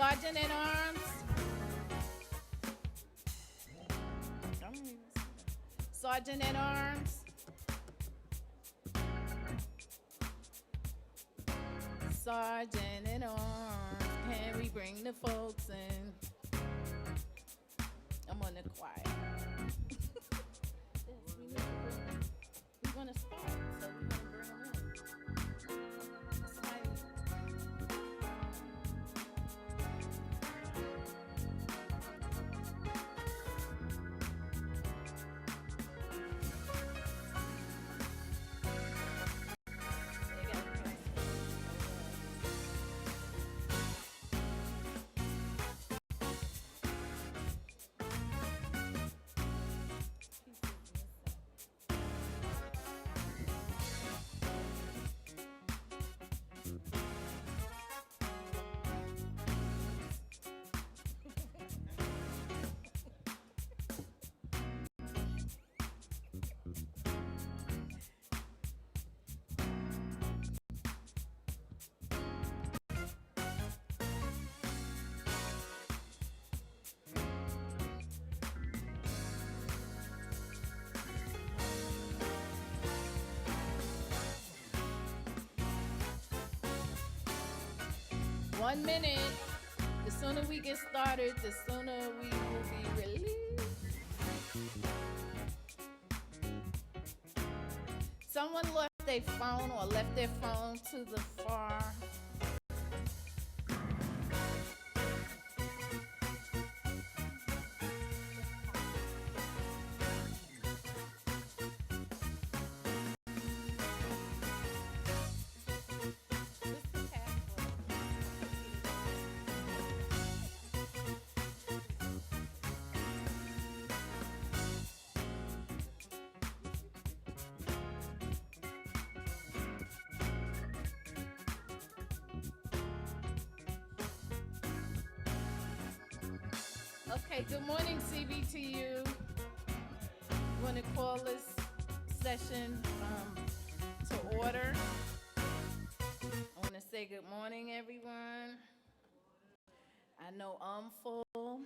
Sergeant in Arms. Sergeant in Arms. Sergeant in Arms. Can we bring the folks in? I'm on the choir. Yes, we want to start, so we want to bring them in. Somebody. They got to press it. One minute. The sooner we get started, the sooner we will be released. Someone left their phone or left their phone to the far. Okay, good morning, CBTU. I want to call this session to order. I want to say good morning, everyone. I know I'm full.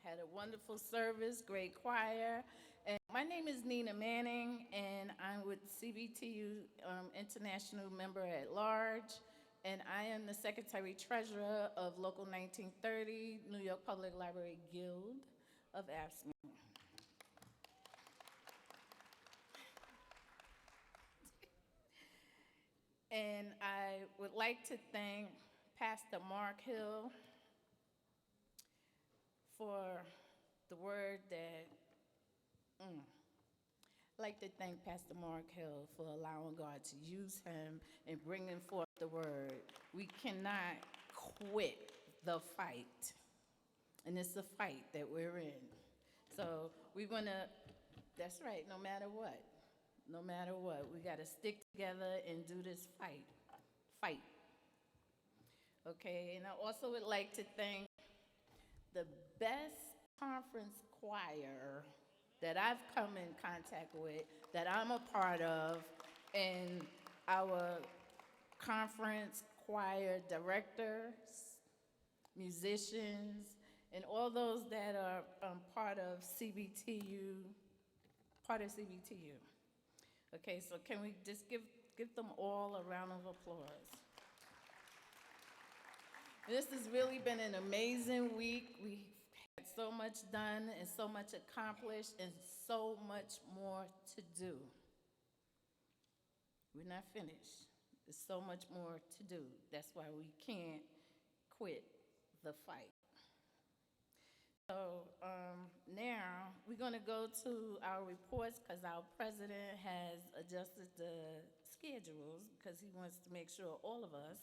Had a wonderful service, great choir. And my name is Nina Manning, and I'm with CBTU International Member at Large. And I am the Secretary Treasurer of Local 1930, New York Public Library Guild of AFSCME. And I would like to thank Pastor Mark Hill for the word that, I'd like to thank Pastor Mark Hill for allowing God to use him and bringing forth the word. We cannot quit the fight. And it's the fight that we're in. So we want to, that's right, no matter what, we got to stick together and do this fight. Okay, and I also would like to thank the best conference choir that I've come in contact with, that I'm a part of, and our conference choir directors, musicians, and all those that are part of CBTU. Okay, so can we just give them all a round of applause? This has really been an amazing week. We had so much done and so much accomplished and so much more to do. We're not finished. There's so much more to do. That's why we can't quit the fight. So now we're going to go to our reports because our president has adjusted the schedules because he wants to make sure all of us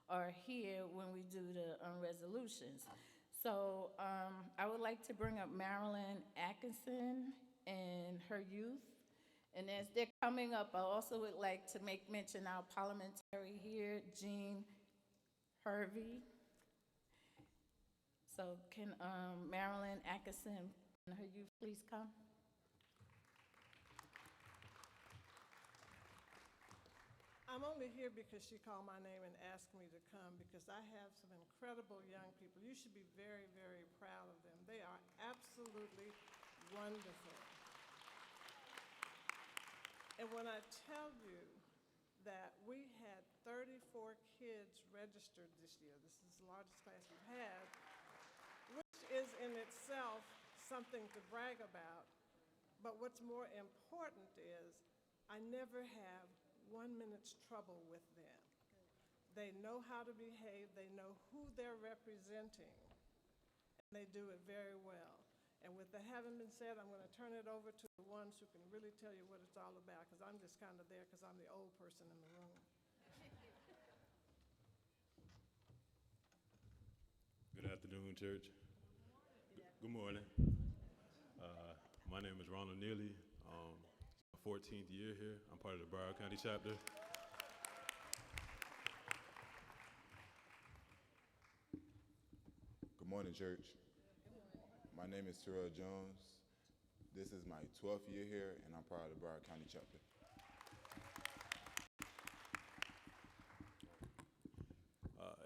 are here when we do the resolutions. So I would like to bring up Marilyn Atkinson and her youth. And as they're coming up, I also would like to make mention our parliamentary here, Jean Hervey. So can Marilyn Atkinson and her youth please come? I'm only here because she called my name and asked me to come because I have some incredible young people. You should be very, very proud of them. They are absolutely wonderful. And when I tell you that we had 34 kids registered this year, this is the largest class we've had, which is in itself something to brag about. But what's more important is I never have 1 minute's trouble with them. They know how to behave, they know who they're representing, and they do it very well. And with that having been said, I'm going to turn it over to the ones who can really tell you what it's all about, because I'm just kind of there because I'm the old person in the room. Good afternoon, church. Good morning. My name is Ronald Neely. It's my 14th year here. I'm part of the Broward County chapter. Good morning, church. My name is Terrell Jones. This is my 12th year here, and I'm part of the Broward County chapter.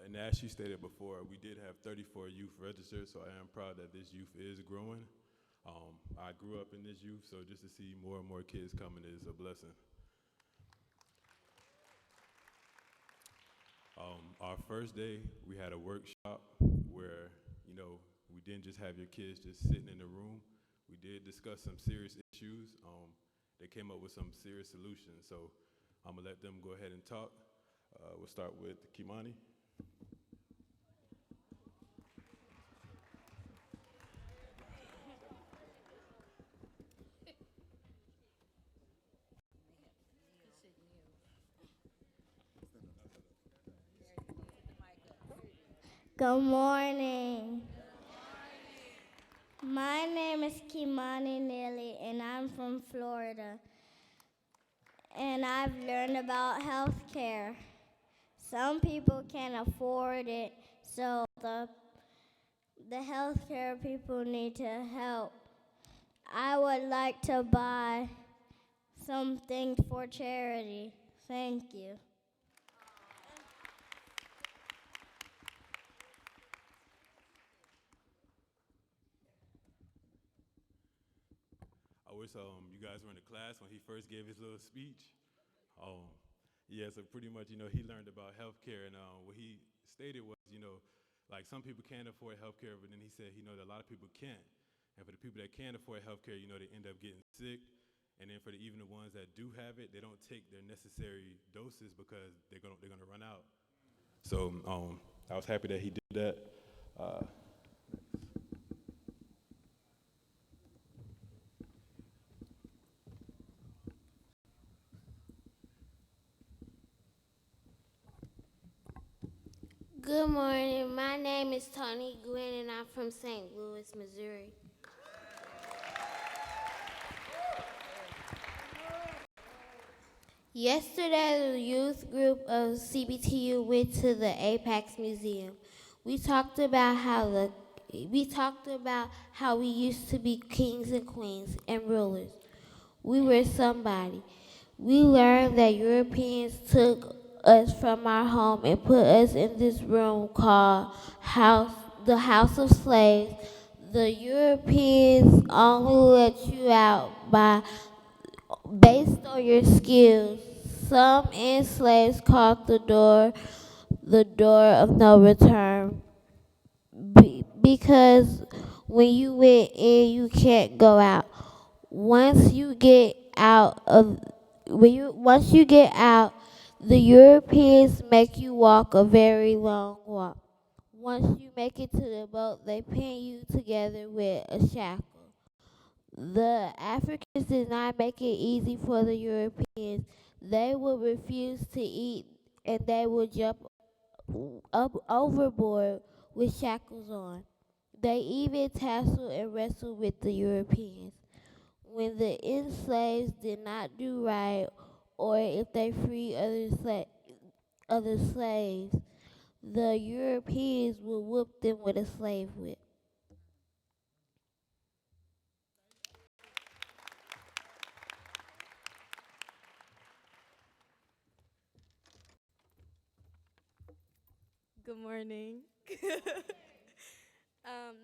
And as she stated before, we did have 34 youth registered, so I am proud that this youth is growing. I grew up in this youth, so just to see more and more kids coming is a blessing. Our first day, we had a workshop where, we didn't just have your kids just sitting in the room. We did discuss some serious issues. They came up with some serious solutions, so I'm gonna let them go ahead and talk. We'll start with Kimani. Good morning. My name is Kimani Neely, and I'm from Florida. And I've learned about health care. Some people can't afford it, so the healthcare people need to help. I would like to buy some things for charity. Thank you. I wish you guys were in the class when he first gave his little speech. Um, yeah, so pretty much, he learned about healthcare, and what he stated was, like some people can't afford healthcare, but then he said, that a lot of people can't. And for the people that can't afford healthcare, they end up getting sick. And then for even the ones that do have it, they don't take their necessary doses because they're gonna run out. So I was happy that he did that. Uh, Good morning. My name is Tony Gwynn, and I'm from St. Louis, Missouri. Yesterday, the youth group of CBTU went to the Apex Museum. We talked about how we used to be kings and queens and rulers. We were somebody. We learned that Europeans took us from our home and put us in this room called the House of Slaves. The Europeans only let you out based on your skills. Some enslaved called the door of no return, because when you went in, you can't go out. Once you get out of once you get out, the Europeans make you walk a very long walk. Once you make it to the boat, they pin you together with a shackle. The Africans did not make it easy for the Europeans. They would refuse to eat, and they would jump up overboard with shackles on. They even tussled and wrestled with the Europeans. When the enslaved did not do right, or if they freed other slaves, the Europeans would whoop them with a slave whip. Good morning.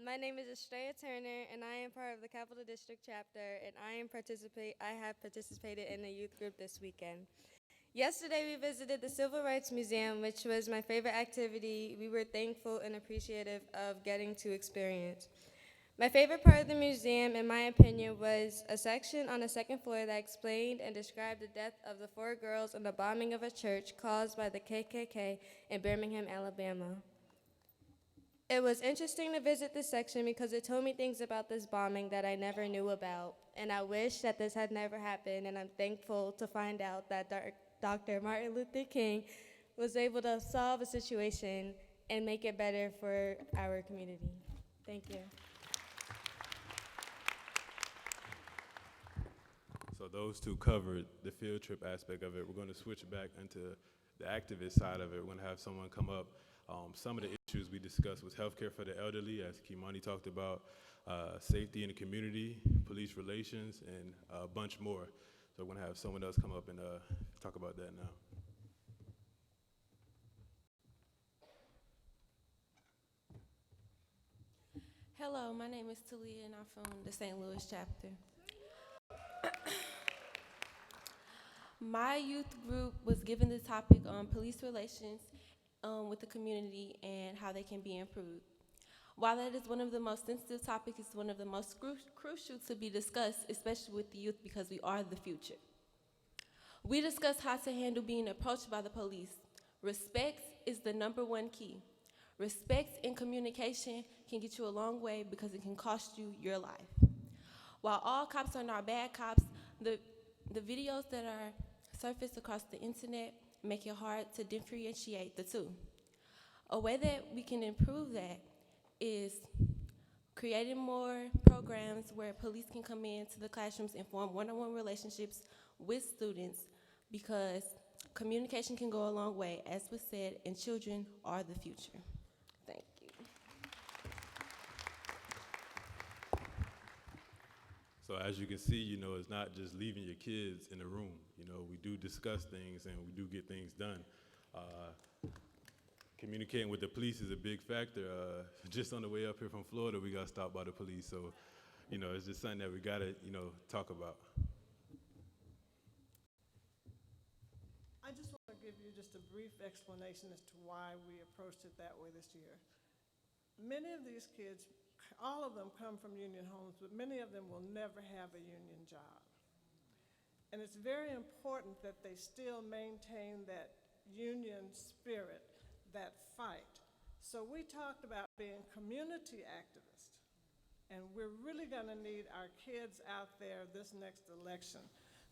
My name is Estrella Turner, and I am part of the Capital District chapter, and I have participated in a youth group this weekend. Yesterday, we visited the Civil Rights Museum, which was my favorite activity we were thankful and appreciative of getting to experience. My favorite part of the museum, in my opinion, was a section on the second floor that explained and described the death of the 4 girls in the bombing of a church caused by the KKK in Birmingham, Alabama. It was interesting to visit this section because it told me things about this bombing that I never knew about, and I wish that this had never happened, and I'm thankful to find out that Dr. Martin Luther King was able to solve a situation and make it better for our community. Thank you. So those two covered the field trip aspect of it. We're going to switch back into the activist side of it. We're going to have someone come up. Some of the issues we discussed was healthcare for the elderly, as Kimani talked about, safety in the community, police relations, and a bunch more. So we're going to have someone else come up and talk about that now. Hello, my name is Talia, and I'm from the St. Louis chapter. My youth group was given the topic on police relations with the community and how they can be improved. While that is one of the most sensitive topics, it's one of the most crucial to be discussed, especially with the youth, because we are the future. We discussed how to handle being approached by the police. Respect is the #1 key. Respect and communication can get you a long way because it can cost you your life. While all cops are not bad cops, the videos that are surfaced across the internet make it hard to differentiate the two. A way that we can improve that is creating more programs where police can come into the classrooms and form one-on-one relationships with students, because communication can go a long way, as was said, and children are the future. Thank you. So as you can see, it's not just leaving your kids in the room. We do discuss things and we do get things done. Communicating with the police is a big factor. Just on the way up here from Florida, we got stopped by the police. So, it's just something that we gotta, talk about. I just want to give you just a brief explanation as to why we approached it that way this year. Many of these kids, all of them come from union homes, but many of them will never have a union job. And it's very important that they still maintain that union spirit, that fight. So we talked about being community activists, and we're really going to need our kids out there this next election.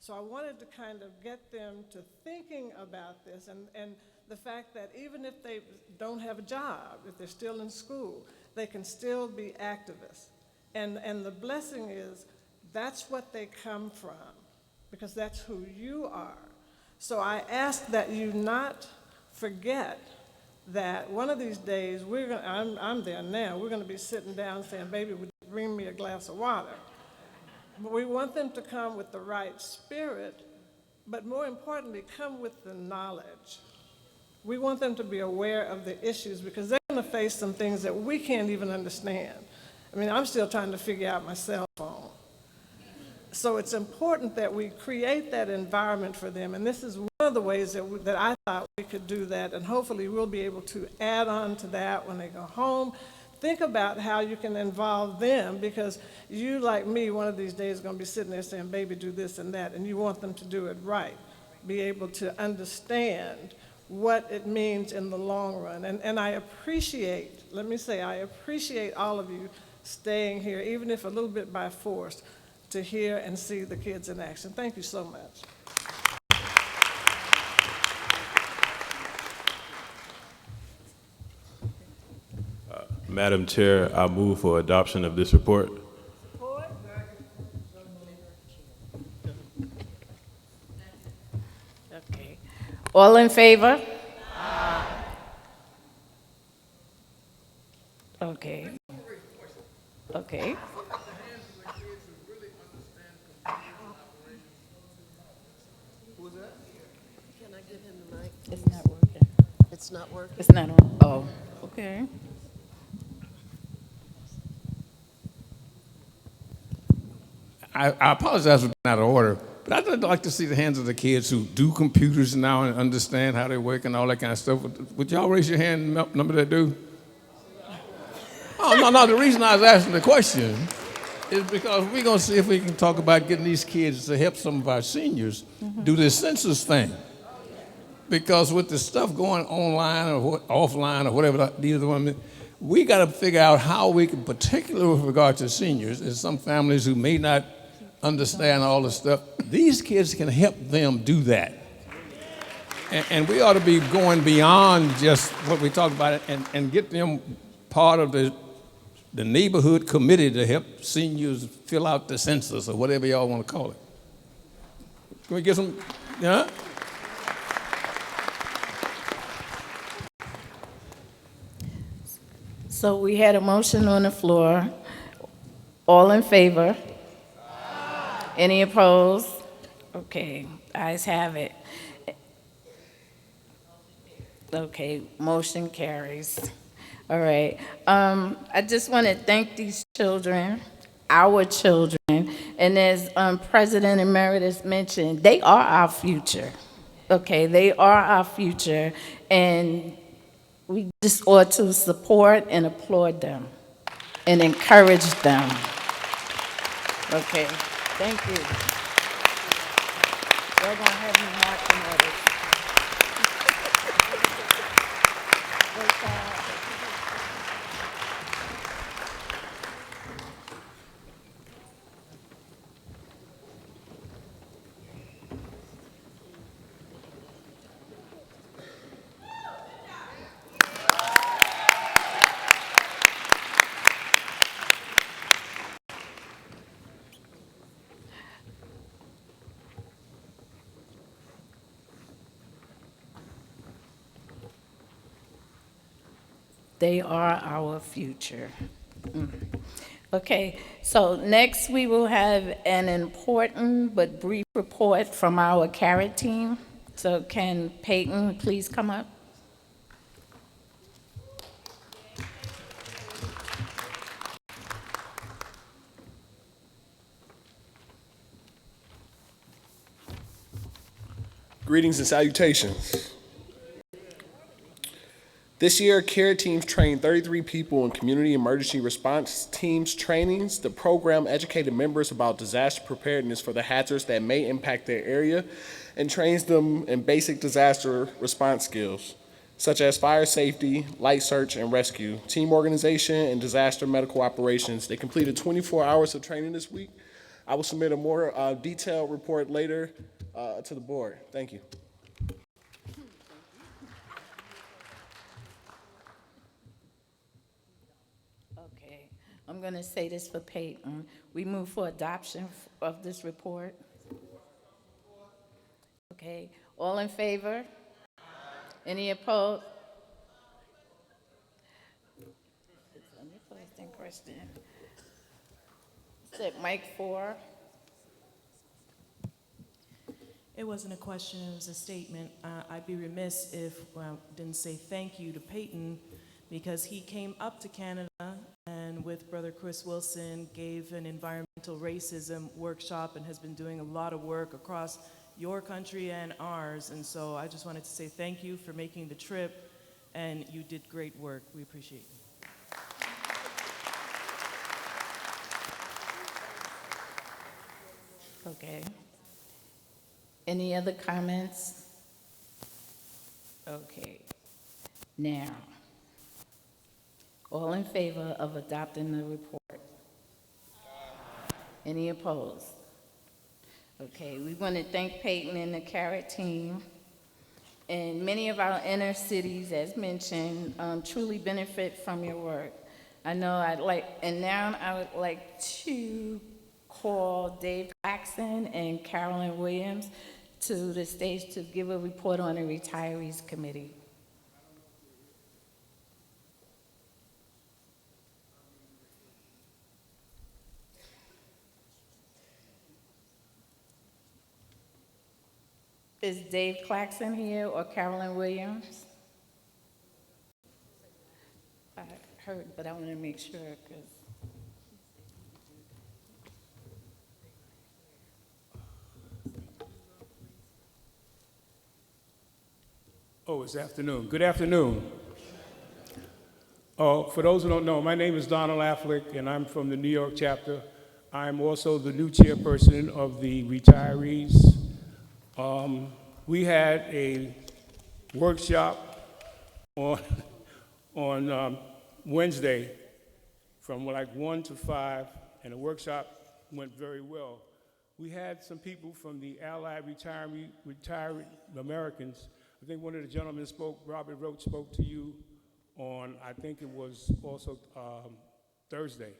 So I wanted to kind of get them to thinking about this, and the fact that even if they don't have a job, if they're still in school, they can still be activists. And the blessing is that's what they come from, because that's who you are. So I ask that you not forget that one of these days, I'm there now, we're gonna be sitting down saying, baby, would you bring me a glass of water? But we want them to come with the right spirit, but more importantly, come with the knowledge. We want them to be aware of the issues, because they're gonna face some things that we can't even understand. I mean, I'm still trying to figure out my cell phone. So it's important that we create that environment for them, and this is one of the ways that I thought we could do that, and hopefully we'll be able to add on to that when they go home. Think about how you can involve them, because you, like me, one of these days are going to be sitting there saying, baby, do this and that, and you want them to do it right, be able to understand what it means in the long run. And I appreciate, let me say, I appreciate all of you staying here, even if a little bit by force, to hear and see the kids in action. Thank you so much. Madam Chair, I move for adoption of this report. Okay. All in favor? Okay. Okay. It's not working. It's not working. It's not on, oh, okay. I apologize for being out of order, but I'd like to see the hands of the kids who do computers now and understand how they work and all that kind of stuff. Would y'all raise your hand, number that do? Oh, no, the reason I was asking the question is because we're going to see if we can talk about getting these kids to help some of our seniors do this census thing. Because with the stuff going online or offline or whatever these are women, we got to figure out how we can, particularly with regard to seniors, and some families who may not understand all the stuff, these kids can help them do that. And we ought to be going beyond just what we talk about and get them part of the neighborhood committee to help seniors fill out the census or whatever y'all want to call it. Can we get some, yeah? So we had a motion on the floor. All in favor? Any opposed? Okay, ayes have it. Okay, motion carries. All right. I just want to thank these children, our children, and as President Emeritus mentioned, they are our future. Okay, they are our future, and we just ought to support and applaud them and encourage them. Okay, thank you. Y'all gonna have me marching orders. They are our future. Okay, so next we will have an important but brief report from our CARET team. So can Peyton please come up? Greetings and salutations. This year, CARE teams trained 33 people in community emergency response teams trainings. The program educated members about disaster preparedness for the hazards that may impact their area and trains them in basic disaster response skills, such as fire safety, light search and rescue, team organization, and disaster medical operations. They completed 24 hours of training this week. I will submit a more detailed report later to the board. Thank you. Okay, I'm going to say this for Peyton. We move for adoption of this report. Okay, all in favor? Any opposed? Let me put this in question. Said Mike 4. It wasn't a question, it was a statement. I'd be remiss if I didn't say thank you to Peyton because he came up to Canada and with Brother Chris Wilson gave an environmental racism workshop and has been doing a lot of work across your country and ours. And so I just wanted to say thank you for making the trip and you did great work. We appreciate you. Okay. Any other comments? Okay. Now, all in favor of adopting the report? Any opposed? Okay, we want to thank Peyton and the CARET team. And many of our inner cities, as mentioned, truly benefit from your work. I know and now I would like to call Dave Claxton and Carolyn Williams to the stage to give a report on the Retirees Committee. Is Dave Claxton here or Carolyn Williams? heard, but I want to make sure, because. Oh, it's afternoon. Good afternoon. For those who don't know, my name is Donald Affleck, and I'm from the New York chapter. I'm also the new chairperson of the retirees. We had a workshop on Wednesday from like 1 to 5, and the workshop went very well. We had some people from the Allied Retired Americans. I think one of the gentlemen spoke, Robert Roach spoke to you on, I think it was also Thursday.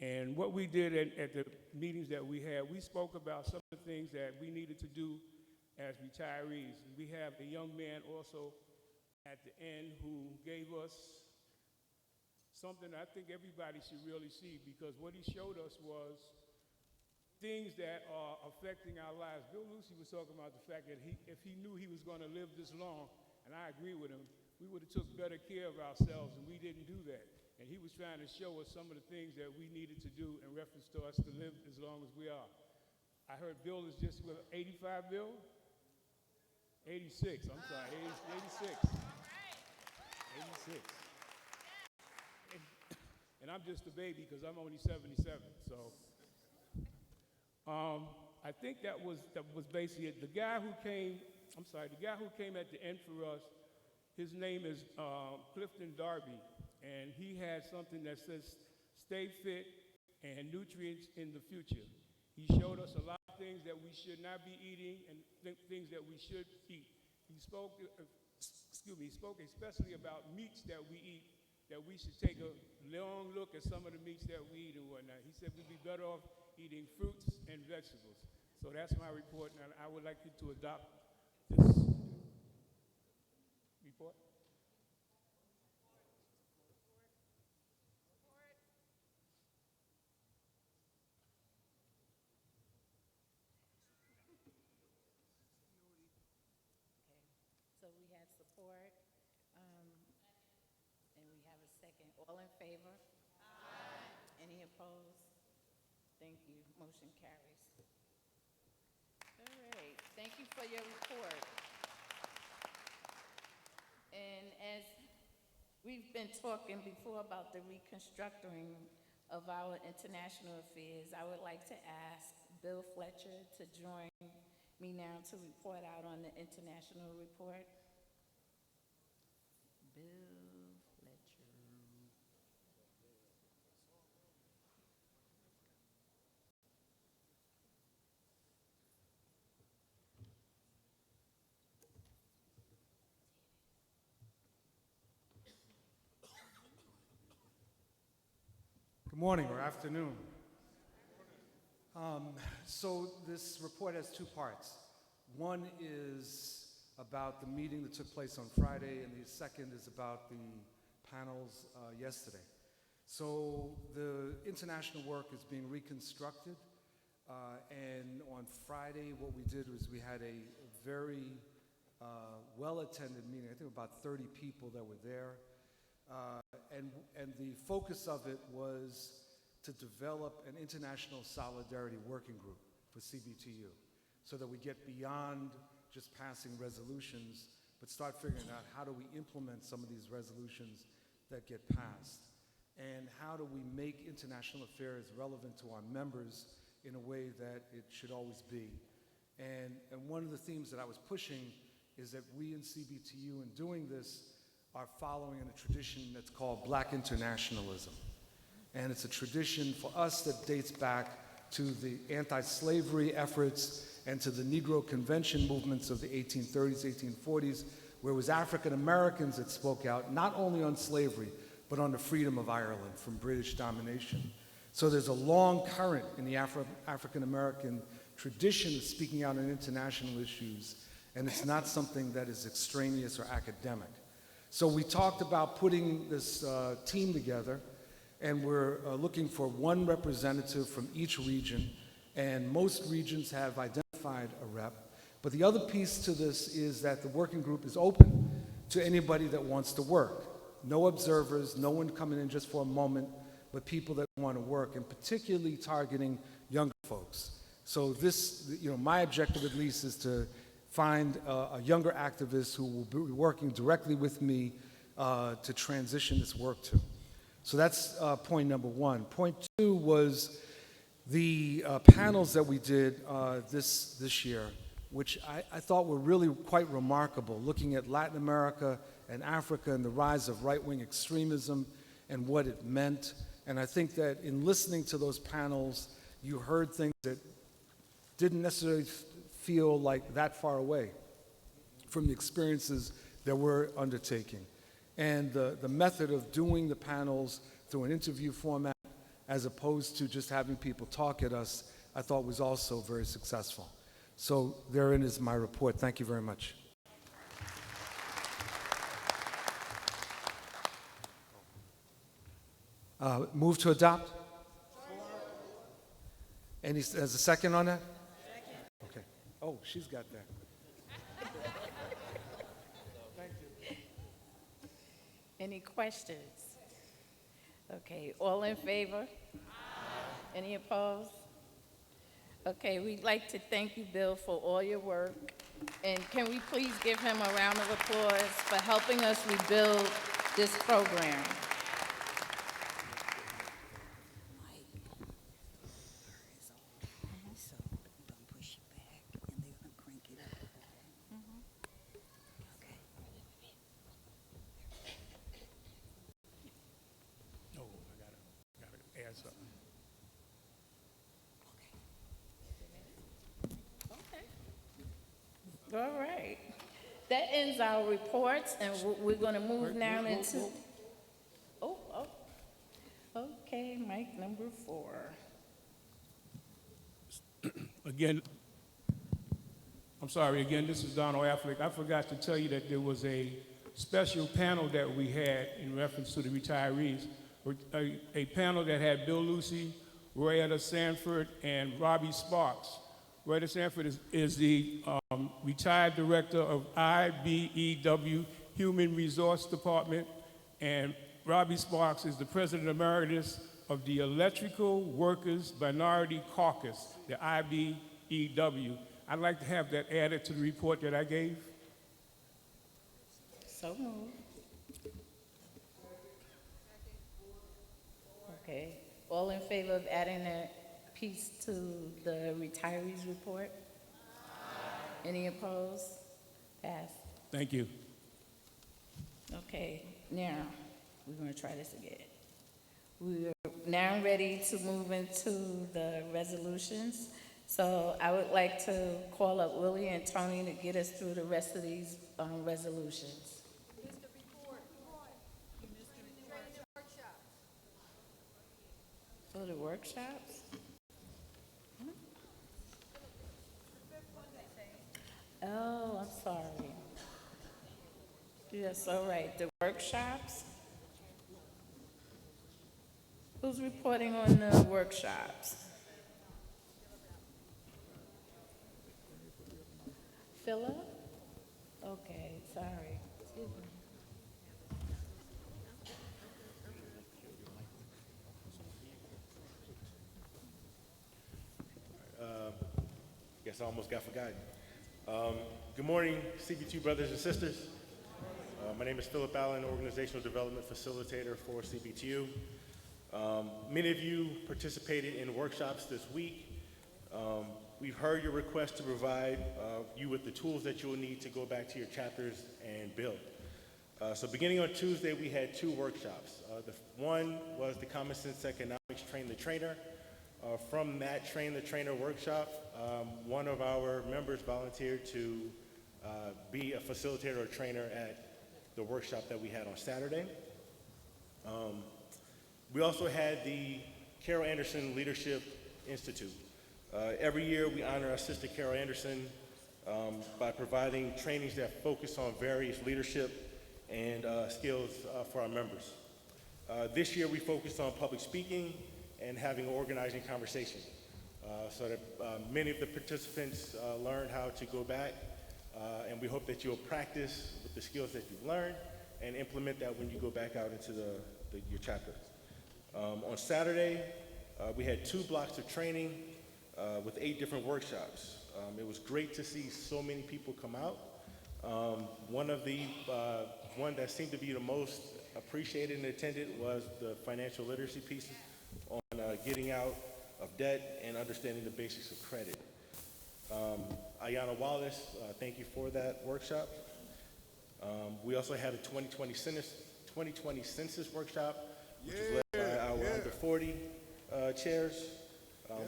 And what we did at the meetings that we had, we spoke about some of the things that we needed to do as retirees. And we have a young man also at the end who gave us something I think everybody should really see, because what he showed us was things that are affecting our lives. Bill Lucy was talking about the fact that if he knew he was going to live this long, and I agree with him, we would have took better care of ourselves, and we didn't do that. And he was trying to show us some of the things that we needed to do in reference to us to live as long as we are. I heard Bill is just, 85, Bill? 86, I'm sorry, 86. 86. And I'm just a baby because I'm only 77, so. I think that was basically it. The guy who came at the end for us, his name is Clifton Darby, and he had something that says, "Stay fit and nutrients in the future." He showed us a lot of things that we should not be eating and things that we should eat. He spoke especially about meats that we eat, that we should take a long look at some of the meats that we eat and whatnot. He said we'd be better off eating fruits and vegetables. So that's my report, and I would like you to adopt this report. So we had support, and we have a second. All in favor? Aye. Any opposed? Thank you. Motion carries. All right. Thank you for your report. And as we've been talking before about the reconstructing of our international affairs, I would like to ask Bill Fletcher to join me now to report out on the international report. Bill Fletcher. Good morning or afternoon. So this report has two parts. One is about the meeting that took place on Friday, and the second is about the panels yesterday. So the international work is being reconstructed, and on Friday what we did was we had a very well-attended meeting. I think about 30 people that were there. And the focus of it was to develop an international solidarity working group for CBTU so that we get beyond just passing resolutions, but start figuring out how do we implement some of these resolutions that get passed, and how do we make international affairs relevant to our members in a way that it should always be. And one of the themes that I was pushing is that we in CBTU, in doing this, are following in a tradition that's called Black internationalism. And it's a tradition for us that dates back to the anti-slavery efforts and to the Negro Convention movements of the 1830s, 1840s, where it was African Americans that spoke out, not only on slavery, but on the freedom of Ireland from British domination. So there's a long current in the African American tradition of speaking out on international issues, and it's not something that is extraneous or academic. So we talked about putting this team together, and we're looking for one representative from each region, and most regions have identified a rep. But the other piece to this is that the working group is open to anybody that wants to work. no observers, no one coming in just for a moment, but people that want to work, and particularly targeting younger folks. So this, my objective at least is to find a younger activist who will be working directly with me to transition this work to. So that's point number one. Point two was the panels that we did this year, which I thought were really quite remarkable, looking at Latin America and Africa and the rise of right-wing extremism and what it meant. And I think that in listening to those panels, you heard things that didn't necessarily feel like that far away from the experiences that we're undertaking. And the method of doing the panels through an interview format as opposed to just having people talk at us, I thought was also very successful. So therein is my report. Thank you very much. Move to adopt? Any, as a second on that? Second. Okay. Oh, she's got that. Thank you. Any questions? Okay, all in favor? Any opposed? Okay, we'd like to thank you, Bill, for all your work. And can we please give him a round of applause for helping us rebuild this program? Oh, I gotta add something. All right. That ends our reports, and we're going to move now into... Oh, okay, mic number 4. Again, I'm sorry, again, this is Donald Affleck. I forgot to tell you that there was a special panel that we had in reference to the retirees, a panel that had Bill Lucy, Royetta Sanford, and Robbie Sparks. Royetta Sanford is the retired director of IBEW Human Resource Department, and Robbie Sparks is the president emeritus of the Electrical Workers Minority Caucus, the IBEW. I'd like to have that added to the report that I gave. So moved. Okay. All in favor of adding that piece to the retirees report? Any opposed? Pass. Thank you. Okay, now, we're going to try this again. We're now ready to move into the resolutions. So I would like to call up Willie and Tony to get us through the rest of these resolutions. So the workshops? Oh, I'm sorry. Yes, all right. The workshops? Who's reporting on the workshops? Philip? Okay, sorry. Excuse me. Guess I almost got forgotten. Good morning, CBTU brothers and sisters. My name is Philip Allen, Organizational Development Facilitator for CBTU. Many of you participated in workshops this week. We've heard your request to provide you with the tools that you'll need to go back to your chapters and build. So beginning on Tuesday, we had 2 workshops. The one was the Common Sense Economics Train the Trainer. From that Train the Trainer workshop, one of our members volunteered to be a facilitator or trainer at the workshop that we had on Saturday. We also had the Carol Anderson Leadership Institute. Every year we honor our sister Carol Anderson by providing trainings that focus on various leadership and skills for our members. This year we focused on public speaking and having an organizing conversation so that many of the participants learned how to go back and we hope that you'll practice with the skills that you've learned and implement that when you go back out into your chapter. On Saturday, we had 2 blocks of training with 8 different workshops. It was great to see so many people come out. One that seemed to be the most appreciated and attended was the financial literacy piece on getting out of debt and understanding the basics of credit. Ayana Wallace, thank you for that workshop. We also had a 2020 census workshop, which was led by our under 40 chairs.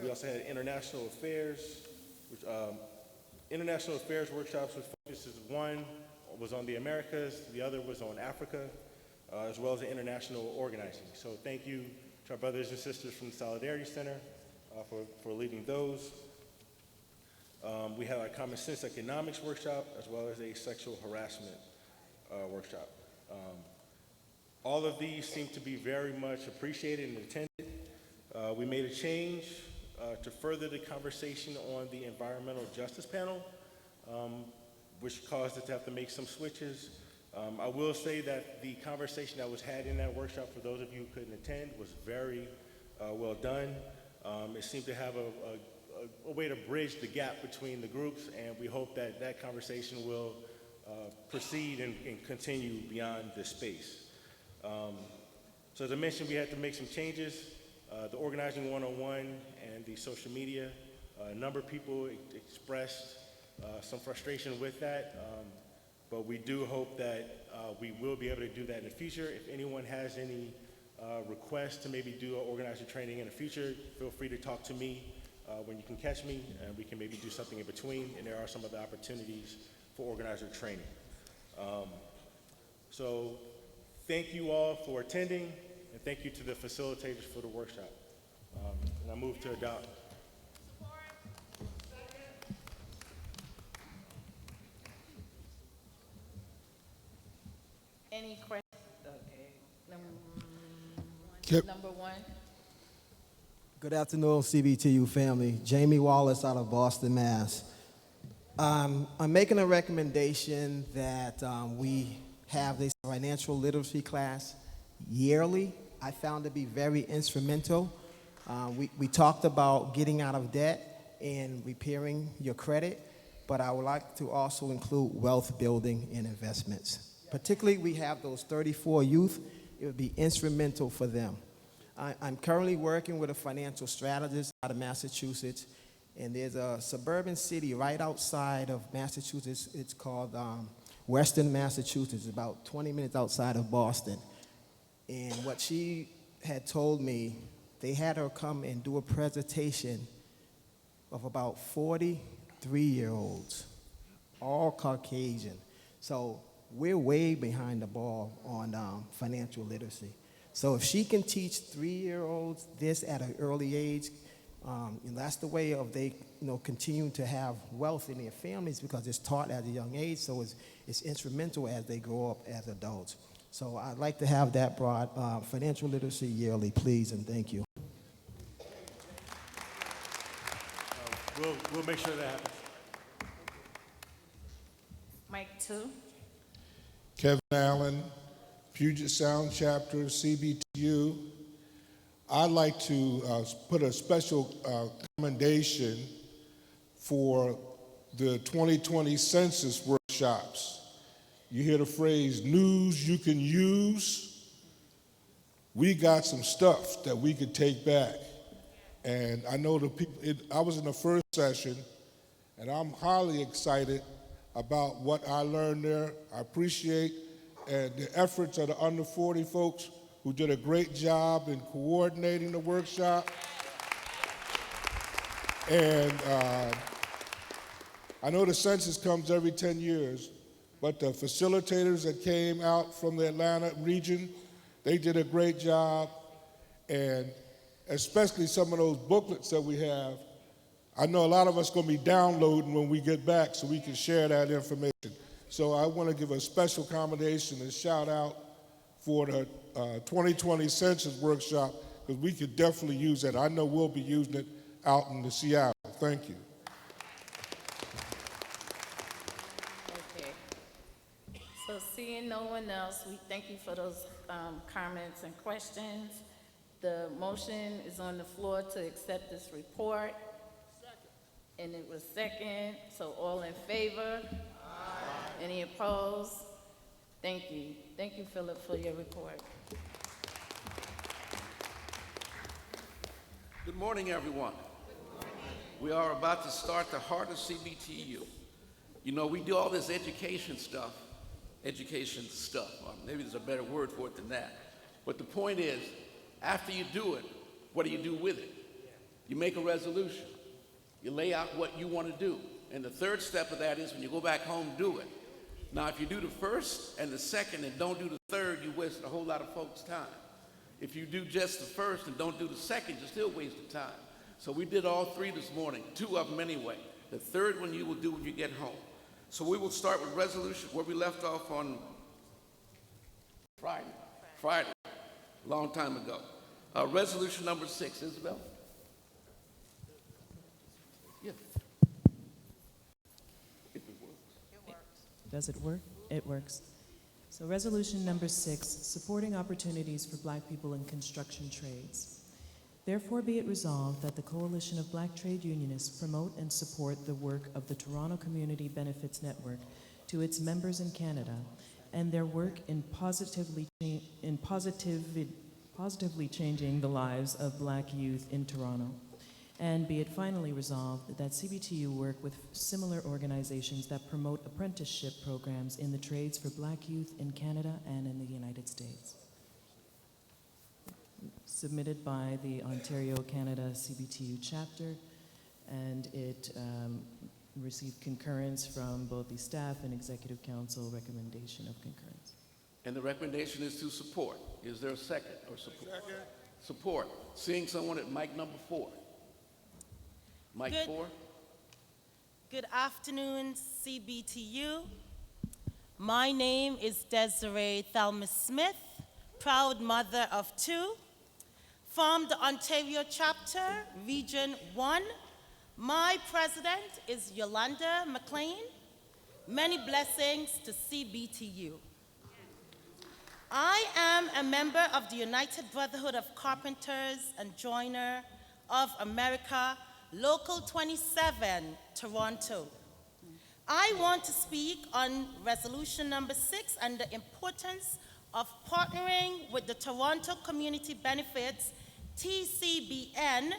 We also had international affairs workshops, which focuses, one was on the Americas, the other was on Africa, as well as the international organizing. So thank you to our brothers and sisters from the Solidarity Center for leading those. We had our common sense economics workshop, as well as a sexual harassment workshop. All of these seem to be very much appreciated and attended. We made a change to further the conversation on the environmental justice panel, which caused us to have to make some switches. I will say that the conversation that was had in that workshop, for those of you who couldn't attend, was very well done. It seemed to have a way to bridge the gap between the groups, and we hope that that conversation will proceed and continue beyond this space. So as I mentioned, we had to make some changes. The Organizing 101 and the social media, a number of people expressed some frustration with that, but we do hope that we will be able to do that in the future. If anyone has any requests to maybe do an organizer training in the future, feel free to talk to me when you can catch me, and we can maybe do something in between, and there are some other opportunities for organizer training. So thank you all for attending, and thank you to the facilitators for the workshop. And I move to adopt. Any questions? Yep. Number 1. Good afternoon, CBTU family. Jamie Wallace out of Boston, Mass. I'm making a recommendation that we have this financial literacy class yearly. I found it to be very instrumental. We talked about getting out of debt and repairing your credit, but I would like to also include wealth building and investments. Particularly, we have those 34 youth. It would be instrumental for them. I'm currently working with a financial strategist out of Massachusetts, and there's a suburban city right outside of Massachusetts. It's called Western Massachusetts, about 20 minutes outside of Boston. And what she had told me, they had her come and do a presentation of about 43-year-olds, all Caucasian. So we're way behind the ball on financial literacy. So if she can teach 3-year-olds this at an early age, and that's the way of they continue to have wealth in their families, because it's taught at a young age, so it's instrumental as they grow up as adults. So I'd like to have that brought, financial literacy yearly, please, and thank you. We'll make sure that happens. Mike 2. Kevin Allen, Puget Sound Chapter, CBTU. I'd like to put a special commendation for the 2020 census workshops. You hear the phrase, news you can use. We got some stuff that we could take back. And I know the people, I was in the first session, and I'm highly excited about what I learned there. I appreciate the efforts of the under 40 folks who did a great job in coordinating the workshop. And I know the census comes every 10 years, but the facilitators that came out from the Atlanta region, they did a great job. And especially some of those booklets that we have, I know a lot of us are going to be downloading when we get back so we can share that information. So I want to give a special commendation and shout out for the 2020 census workshop, because we could definitely use that. I know we'll be using it out in the Seattle. Thank you. Okay. So seeing no one else, we thank you for those comments and questions. The motion is on the floor to accept this report. And it was second, so all in favor? Aye. Any opposed? Thank you. Thank you, Philip, for your report. Good morning, everyone. We are about to start the heart of CBTU. You know, we do all this education stuff, or maybe there's a better word for it than that. But the point is, after you do it, what do you do with it? You make a resolution. You lay out what you want to do. And the third step of that is when you go back home, do it. Now, if you do the first and the second and don't do the third, you waste a whole lot of folks' time. If you do just the first and don't do the second, you still waste the time. So we did all three this morning, two of them anyway. The third one you will do when you get home. So we will start with resolution where we left off on Friday, a long time ago. Resolution number 6, Isabel? Yeah. If it works. Does it work? It works. So resolution number 6, supporting opportunities for Black people in construction trades. Therefore be it resolved that the Coalition of Black Trade Unionists promote and support the work of the Toronto Community Benefits Network to its members in Canada and their work in positively changing the lives of Black youth in Toronto. And be it finally resolved that CBTU work with similar organizations that promote apprenticeship programs in the trades for Black youth in Canada and in the United States. Submitted by the Ontario, Canada CBTU chapter, and it received concurrence from both the staff and executive council recommendation of concurrence. And the recommendation is to support. Is there a second or support? Second. Support. Seeing someone at mic number 4. Mic 4. Good afternoon, CBTU. My name is Desiree Thelma Smith, proud mother of 2. From the Ontario chapter, Region 1, my president is Yolanda McLean. Many blessings to CBTU. I am a member of the United Brotherhood of Carpenters and Joiner of America, Local 27, Toronto. I want to speak on resolution number 6 and the importance of partnering with the Toronto Community Benefits TCBN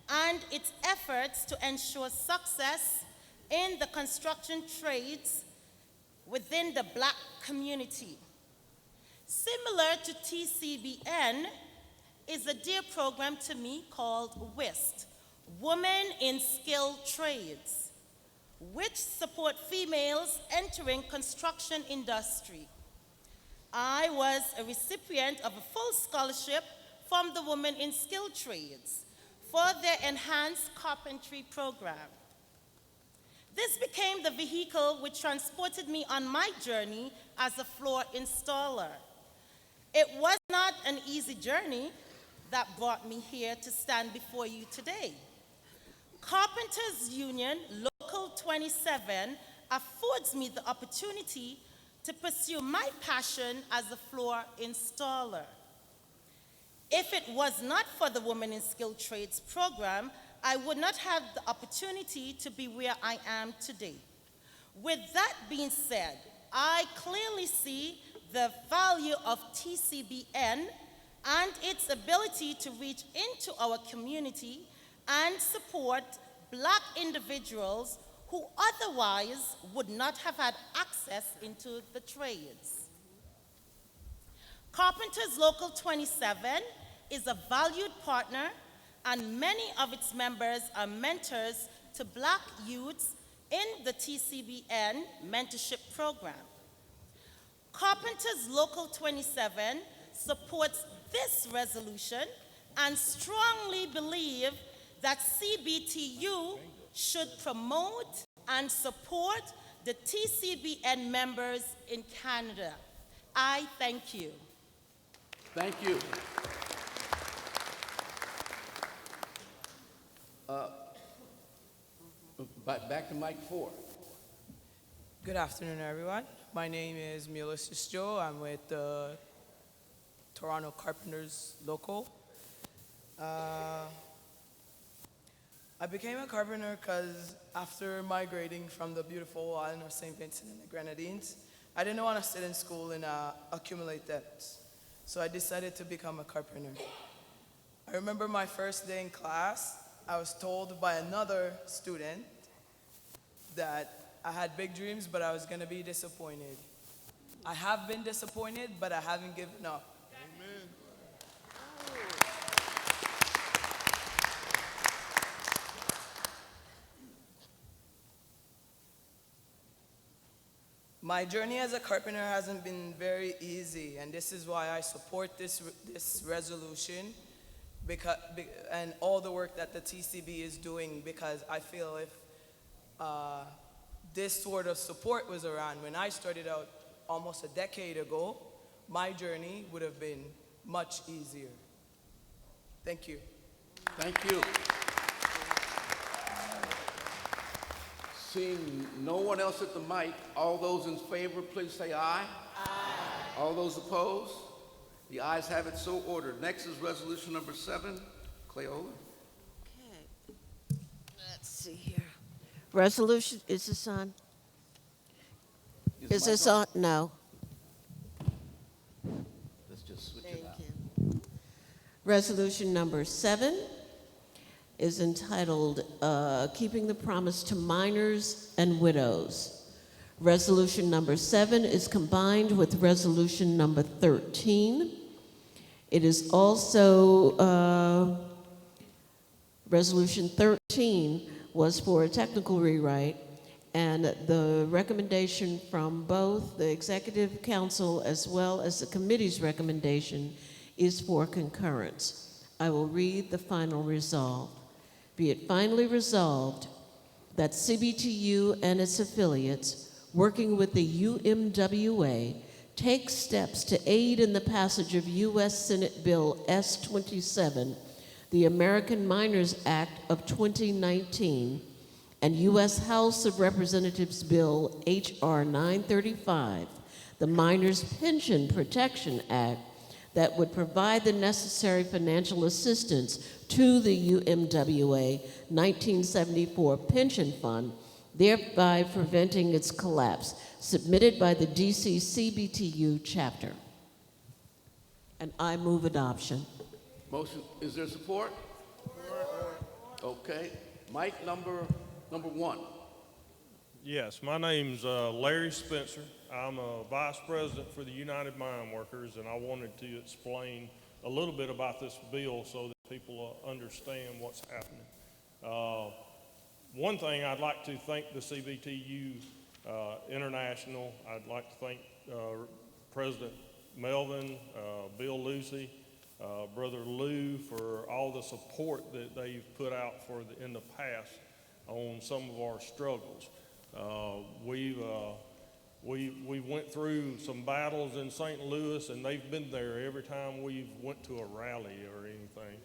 and its efforts to ensure success in the construction trades within the Black community. Similar to TCBN is a dear program to me called WIST, Women in Skilled Trades, which support females entering construction industry. I was a recipient of a full scholarship from the Women in Skilled Trades for their enhanced carpentry program. This became the vehicle which transported me on my journey as a floor installer. It was not an easy journey that brought me here to stand before you today. Carpenters Union Local 27 affords me the opportunity to pursue my passion as a floor installer. If it was not for the Women in Skilled Trades program, I would not have the opportunity to be where I am today. With that being said, I clearly see the value of TCBN and its ability to reach into our community and support Black individuals who otherwise would not have had access into the trades. Carpenters Local 27 is a valued partner, and many of its members are mentors to Black youths in the TCBN mentorship program. Carpenters Local 27 supports this resolution and strongly believe that CBTU should promote and support the TCBN members in Canada. I thank you. Thank you. Back to mic 4. Good afternoon, everyone. My name is Ulysses Joe. I'm with the Toronto Carpenters Local. I became a carpenter because after migrating from the beautiful island of St. Vincent and the Grenadines, I didn't want to sit in school and accumulate debts. So I decided to become a carpenter. I remember my first day in class, I was told by another student that I had big dreams, but I was going to be disappointed. I have been disappointed, but I haven't given up. Amen. My journey as a carpenter hasn't been very easy, and this is why I support this resolution and all the work that the TCB is doing, because I feel if this sort of support was around when I started out almost a decade ago, my journey would have been much easier. Thank you. Thank you. Seeing no one else at the mic, all those in favor, please say aye. Aye. All those opposed? The ayes have it, so ordered. Next is resolution number 7. Cleola. Okay. Let's see here. Resolution, is this on? Is this on? No. Let's just switch it out. Resolution number 7 is entitled Keeping the Promise to Minors and Widows. Resolution number 7 is combined with resolution number 13. It is also, resolution 13 was for a technical rewrite, and the recommendation from both the Executive Council as well as the committee's recommendation is for concurrence. I will read the final resolve. Be it finally resolved that CBTU and its affiliates, working with the UMWA, take steps to aid in the passage of U.S. Senate Bill S-27, the American Minors Act of 2019, and U.S. House of Representatives Bill H.R. 935, the Minors Pension Protection Act, that would provide the necessary financial assistance to the UMWA 1974 pension fund, thereby preventing its collapse, submitted by the DC CBTU chapter. And I move adoption. Motion, is there support? Okay. Mike, number 1. Yes, my name's Larry Spencer. I'm a vice president for the United Mine Workers, and I wanted to explain a little bit about this bill so that people understand what's happening. One thing, I'd like to thank the CBTU International. I'd like to thank President Melvin, Bill Lucy, Brother Lou for all the support that they've put out in the past on some of our struggles. We went through some battles in St. Louis, and they've been there every time we've went to a rally or anything.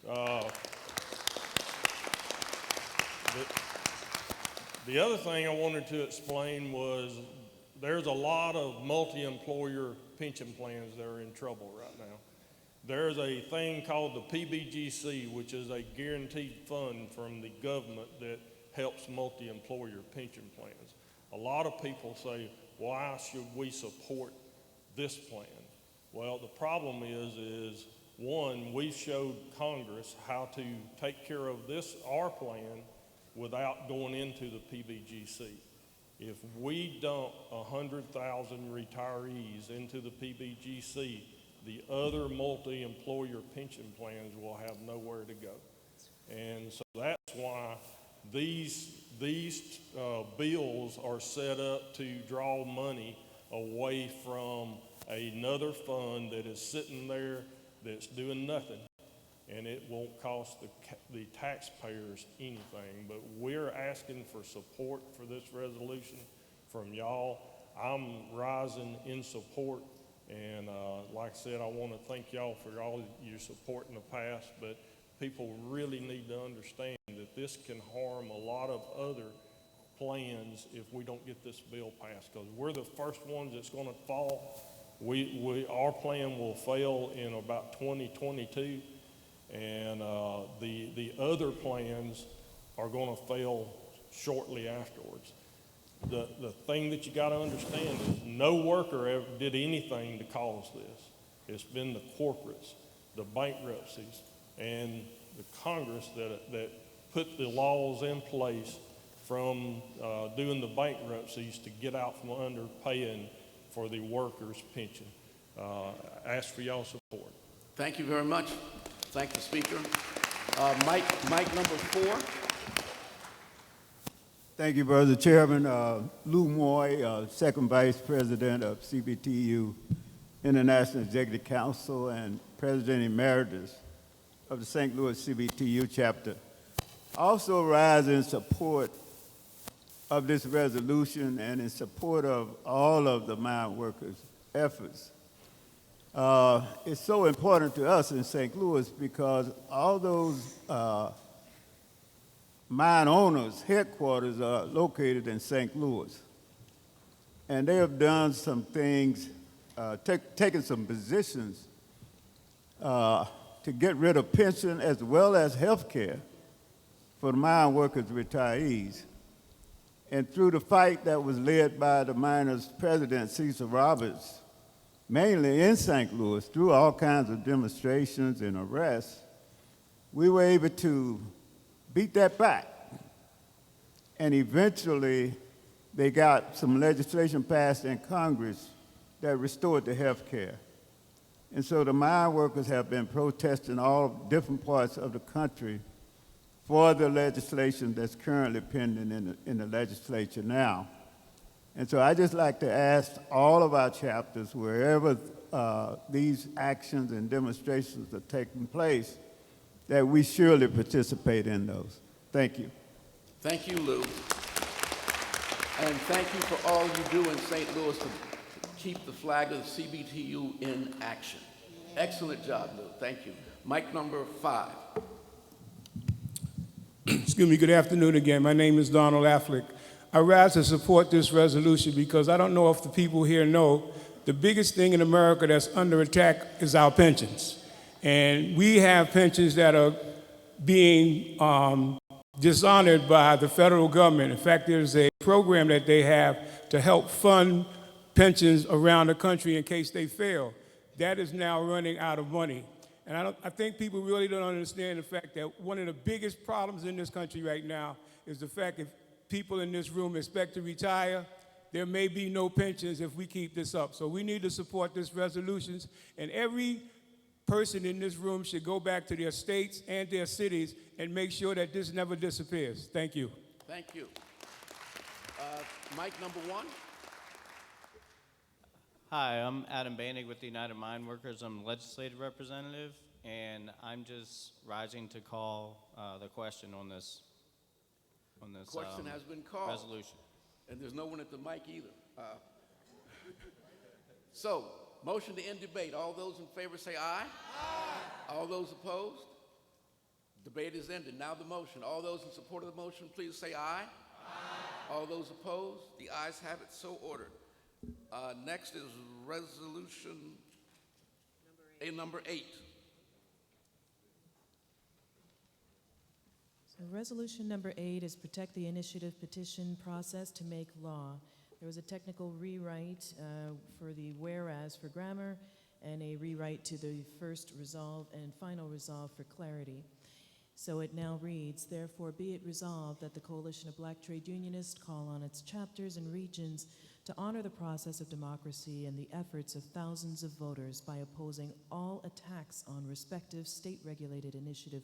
Yeah. The other thing I wanted to explain was there's a lot of multi-employer pension plans that are in trouble right now. There's a thing called the PBGC, which is a guaranteed fund from the government that helps multi-employer pension plans. A lot of people say, why should we support this plan? Well, the problem is one, we showed Congress how to take care of our plan, without going into the PBGC. If we dump 100,000 retirees into the PBGC, the other multi-employer pension plans will have nowhere to go. And so that's why these bills are set up to draw money away from another fund that is sitting there that's doing nothing, and it won't cost the taxpayers anything. But we're asking for support for this resolution from y'all. I'm rising in support, and like I said, I want to thank y'all for all your support in the past, but people really need to understand that this can harm a lot of other plans if we don't get this bill passed, because we're the first ones that's going to fall. Our plan will fail in about 2022, and the other plans are going to fail shortly afterwards. The thing that you got to understand is no worker ever did anything to cause this. It's been the corporates, the bankruptcies, and the Congress that put the laws in place from doing the bankruptcies to get out from under paying for the workers' pension. Ask for y'all's support. Thank you very much. Thank the Speaker. Mike number 4. Thank you, Brother Chairman. Lou Moy, Second Vice President of CBTU International Executive Council and President Emeritus of the St. Louis CBTU chapter. Also rise in support of this resolution and in support of all of the mine workers' efforts. It's so important to us in St. Louis because all those mine owners' headquarters are located in St. Louis. And they have done some things, taken some positions to get rid of pension as well as health care for the mine workers' retirees. And through the fight that was led by the miners' president, Cecil Roberts, mainly in St. Louis, through all kinds of demonstrations and arrests, we were able to beat that back. And eventually, they got some legislation passed in Congress that restored the health care. And so the mine workers have been protesting all different parts of the country for the legislation that's currently pending in the legislature now. And so I just like to ask all of our chapters, wherever these actions and demonstrations are taking place, that we surely participate in those. Thank you. Thank you, Lou. And thank you for all you do in St. Louis to keep the flag of the CBTU in action. Excellent job, Lou. Thank you. Mic number 5. Excuse me, good afternoon again. My name is Donald Affleck. I rise to support this resolution because I don't know if the people here know the biggest thing in America that's under attack is our pensions. And we have pensions that are being dishonored by the federal government. In fact, there's a program that they have to help fund pensions around the country in case they fail. That is now running out of money. And I think people really don't understand the fact that one of the biggest problems in this country right now is the fact if people in this room expect to retire, there may be no pensions if we keep this up. So we need to support this resolution, and every person in this room should go back to their states and their cities and make sure that this never disappears. Thank you. Thank you. Mic number 1. Hi, I'm Adam Bainig with the United Mine Workers. I'm legislative representative, and I'm just rising to call the question on this. Question has been called. Resolution. And there's no one at the mic either. So, motion to end debate. All those in favor say aye. Aye. All those opposed? Debate is ended. Now the motion. All those in support of the motion, please say aye. Aye. All those opposed? The ayes have it, so ordered. Next is resolution number 8. So resolution number 8 is protect the initiative petition process to make law. There was a technical rewrite for the whereas for grammar and a rewrite to the first resolve and final resolve for clarity. So it now reads, therefore be it resolved that the Coalition of Black Trade Unionists call on its chapters and regions to honor the process of democracy and the efforts of thousands of voters by opposing all attacks on respective state-regulated initiative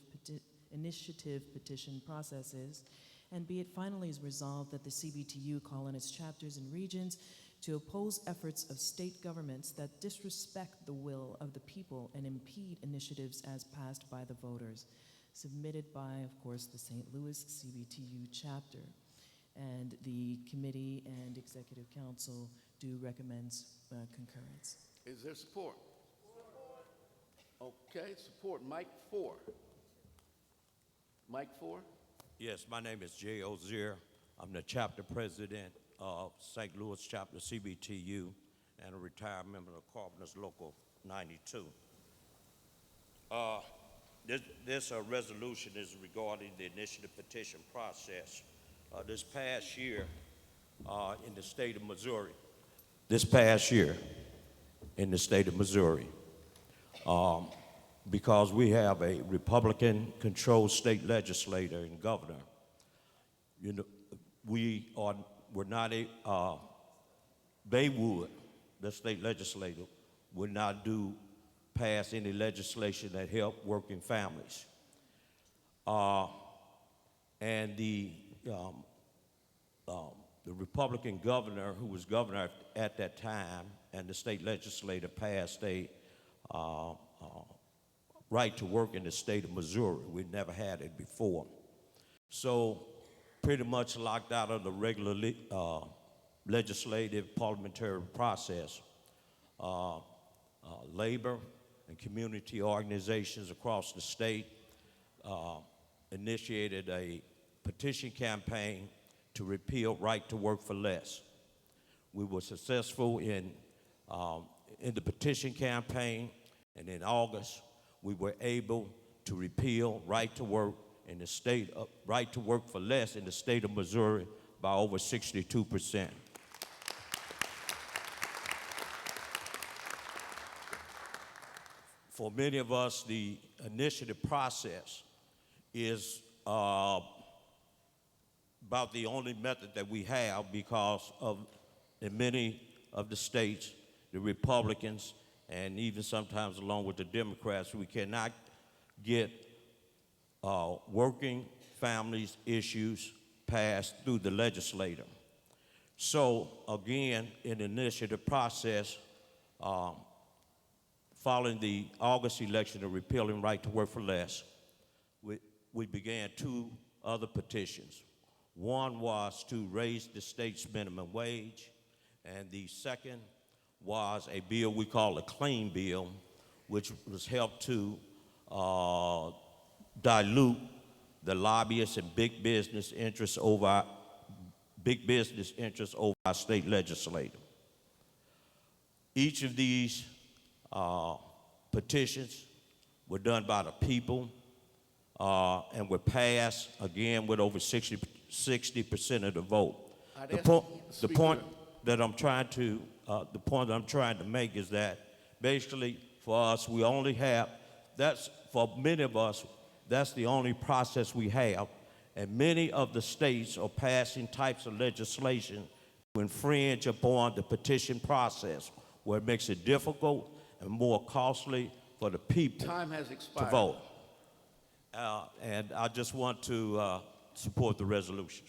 petition processes, and be it finally resolved that the CBTU call on its chapters and regions to oppose efforts of state governments that disrespect the will of the people and impede initiatives as passed by the voters. Submitted by, of course, the St. Louis CBTU chapter. And the committee and executive council do recommend concurrence. Is there support? Okay, support. Mike 4. Mike 4. Yes, my name is Jay Ozier. I'm the chapter president of St. Louis chapter CBTU and a retired member of Carpenter's Local 92. This resolution is regarding the initiative petition process. This past year in the state of Missouri, because we have a Republican-controlled state legislator and governor, you know, we're not the state legislator would not pass any legislation that help working families. And the Republican governor, who was governor at that time, and the state legislator passed a right to work in the state of Missouri. We'd never had it before. So pretty much locked out of the regular legislative parliamentary process. Labor and community organizations across the state initiated a petition campaign to repeal right to work for less. We were successful in the petition campaign, and in August, we were able to repeal right to work in the state of right to work for less in the state of Missouri by over 62%. For many of us, the initiative process is about the only method that we have because of, in many of the states, the Republicans, and even sometimes along with the Democrats, we cannot get working families issues passed through the legislature. So again, in the initiative process, following the August election of repealing right to work for less, we began two other petitions. One was to raise the state's minimum wage, and the second was a bill we call a clean bill, which was helped to dilute the lobbyists and big business interests over our state legislature. Each of these petitions were done by the people and were passed again with over 60% of the vote. The point that I'm trying to make is that basically for us, we only have, for many of us, that's the only process we have, and many of the states are passing types of legislation to infringe upon the petition process, where it makes it difficult and more costly for the people to vote. And I just want to support the resolution.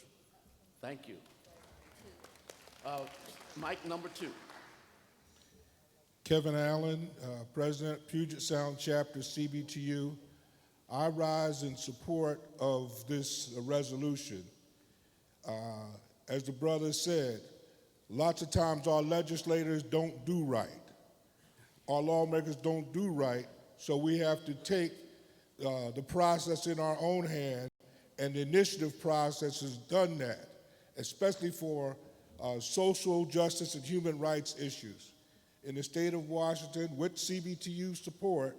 Thank you. Mike, number 2. Kevin Allen, President, Puget Sound Chapter, CBTU. I rise in support of this resolution. As the brother said, lots of times our legislators don't do right. Our lawmakers don't do right, so we have to take the process in our own hand, and the initiative process has done that, especially for social justice and human rights issues. In the state of Washington, with CBTU support,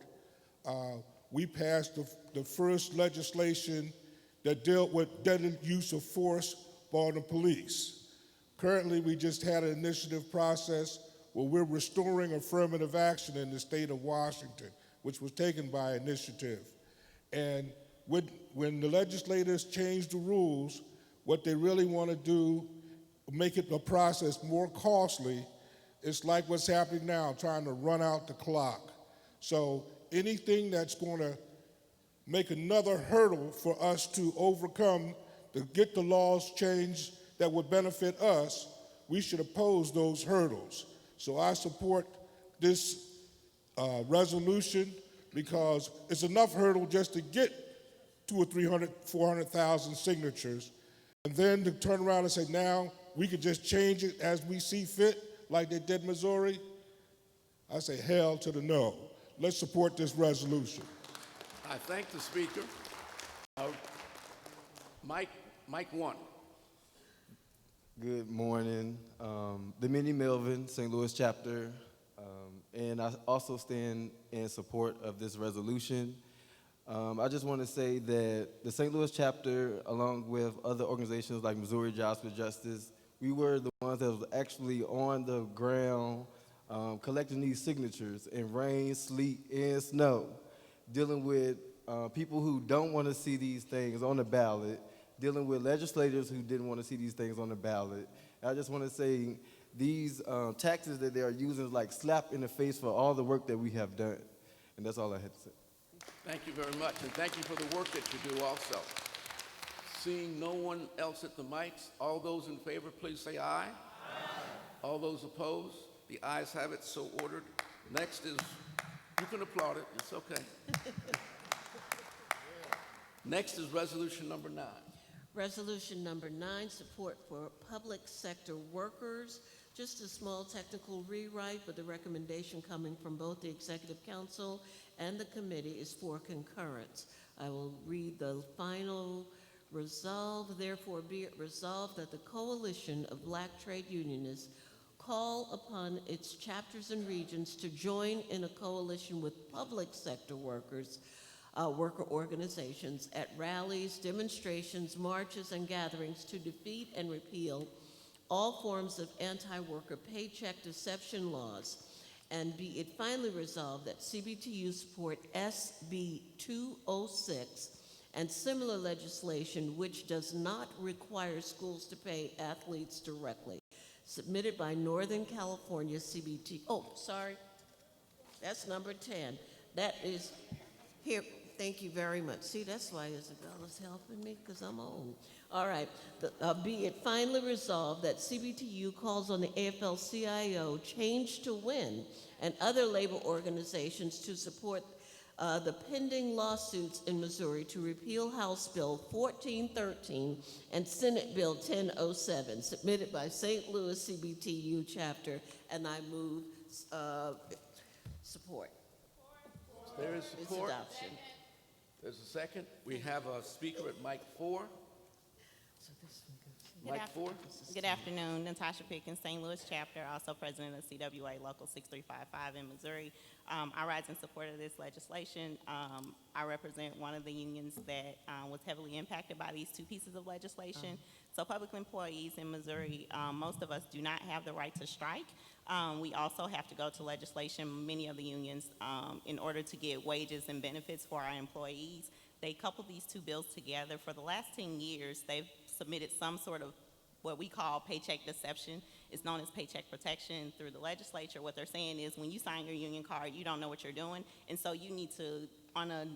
we passed the first legislation that dealt with deadly use of force by the police. Currently, we just had an initiative process where we're restoring affirmative action in the state of Washington, which was taken by initiative. And when the legislators change the rules, what they really want to do, make it a process more costly, it's like what's happening now, trying to run out the clock. So anything that's going to make another hurdle for us to overcome, to get the laws changed that would benefit us, we should oppose those hurdles. So I support this resolution because it's enough hurdle just to get 200 or 300, 400,000 signatures, and then to turn around and say, now we could just change it as we see fit, like they did Missouri. I say hell to the no. Let's support this resolution. I thank the speaker. Mike 1. Good morning. The Minnie Melvin, St. Louis chapter, and I also stand in support of this resolution. I just want to say that the St. Louis chapter, along with other organizations like Missouri Jobs for Justice, we were the ones that was actually on the ground collecting these signatures in rain, sleet, and snow, dealing with people who don't want to see these things on the ballot, dealing with legislators who didn't want to see these things on the ballot. I just want to say these taxes that they are using is like slap in the face for all the work that we have done. And that's all I had to say. Thank you very much, and thank you for the work that you do also. Seeing no one else at the mics, all those in favor, please say aye. Aye. All those opposed? The ayes have it, so ordered. Next is, you can applaud it, it's okay. Next is resolution number 9. Resolution number 9, support for public sector workers. Just a small technical rewrite, but the recommendation coming from both the Executive Council and the committee is for concurrence. I will read the final resolve. Therefore, be it resolved that the Coalition of Black Trade Unionists call upon its chapters and regions to join in a coalition with public sector workers, worker organizations at rallies, demonstrations, marches, and gatherings to defeat and repeal all forms of anti-worker paycheck deception laws. And be it finally resolved that CBTU support SB 206 and similar legislation which does not require schools to pay athletes directly, submitted by Northern California CBT. Oh, sorry, that's number 10. That is here. Thank you very much. See, that's why Isabella's helping me, because I'm old. All right. Be it finally resolved that CBTU calls on the AFL-CIO, Change to Win, and other labor organizations to support the pending lawsuits in Missouri to repeal House Bill 1413 and Senate Bill 1007, submitted by St. Louis CBTU chapter, and I move support. There is support. Its adoption. There's a second. We have a speaker at mic 4. Mic 4. Good afternoon, Natasha Pickens, St. Louis chapter, also president of CWA Local 6355 in Missouri. I rise in support of this legislation. I represent one of the unions that was heavily impacted by these two pieces of legislation. So public employees in Missouri, most of us do not have the right to strike. We also have to go to legislation, many of the unions, in order to get wages and benefits for our employees. They coupled these two bills together. For the last 10 years, they've submitted some sort of what we call paycheck deception. It's known as paycheck protection through the legislature. What they're saying is when you sign your union card, you don't know what you're doing, and so you need to, on a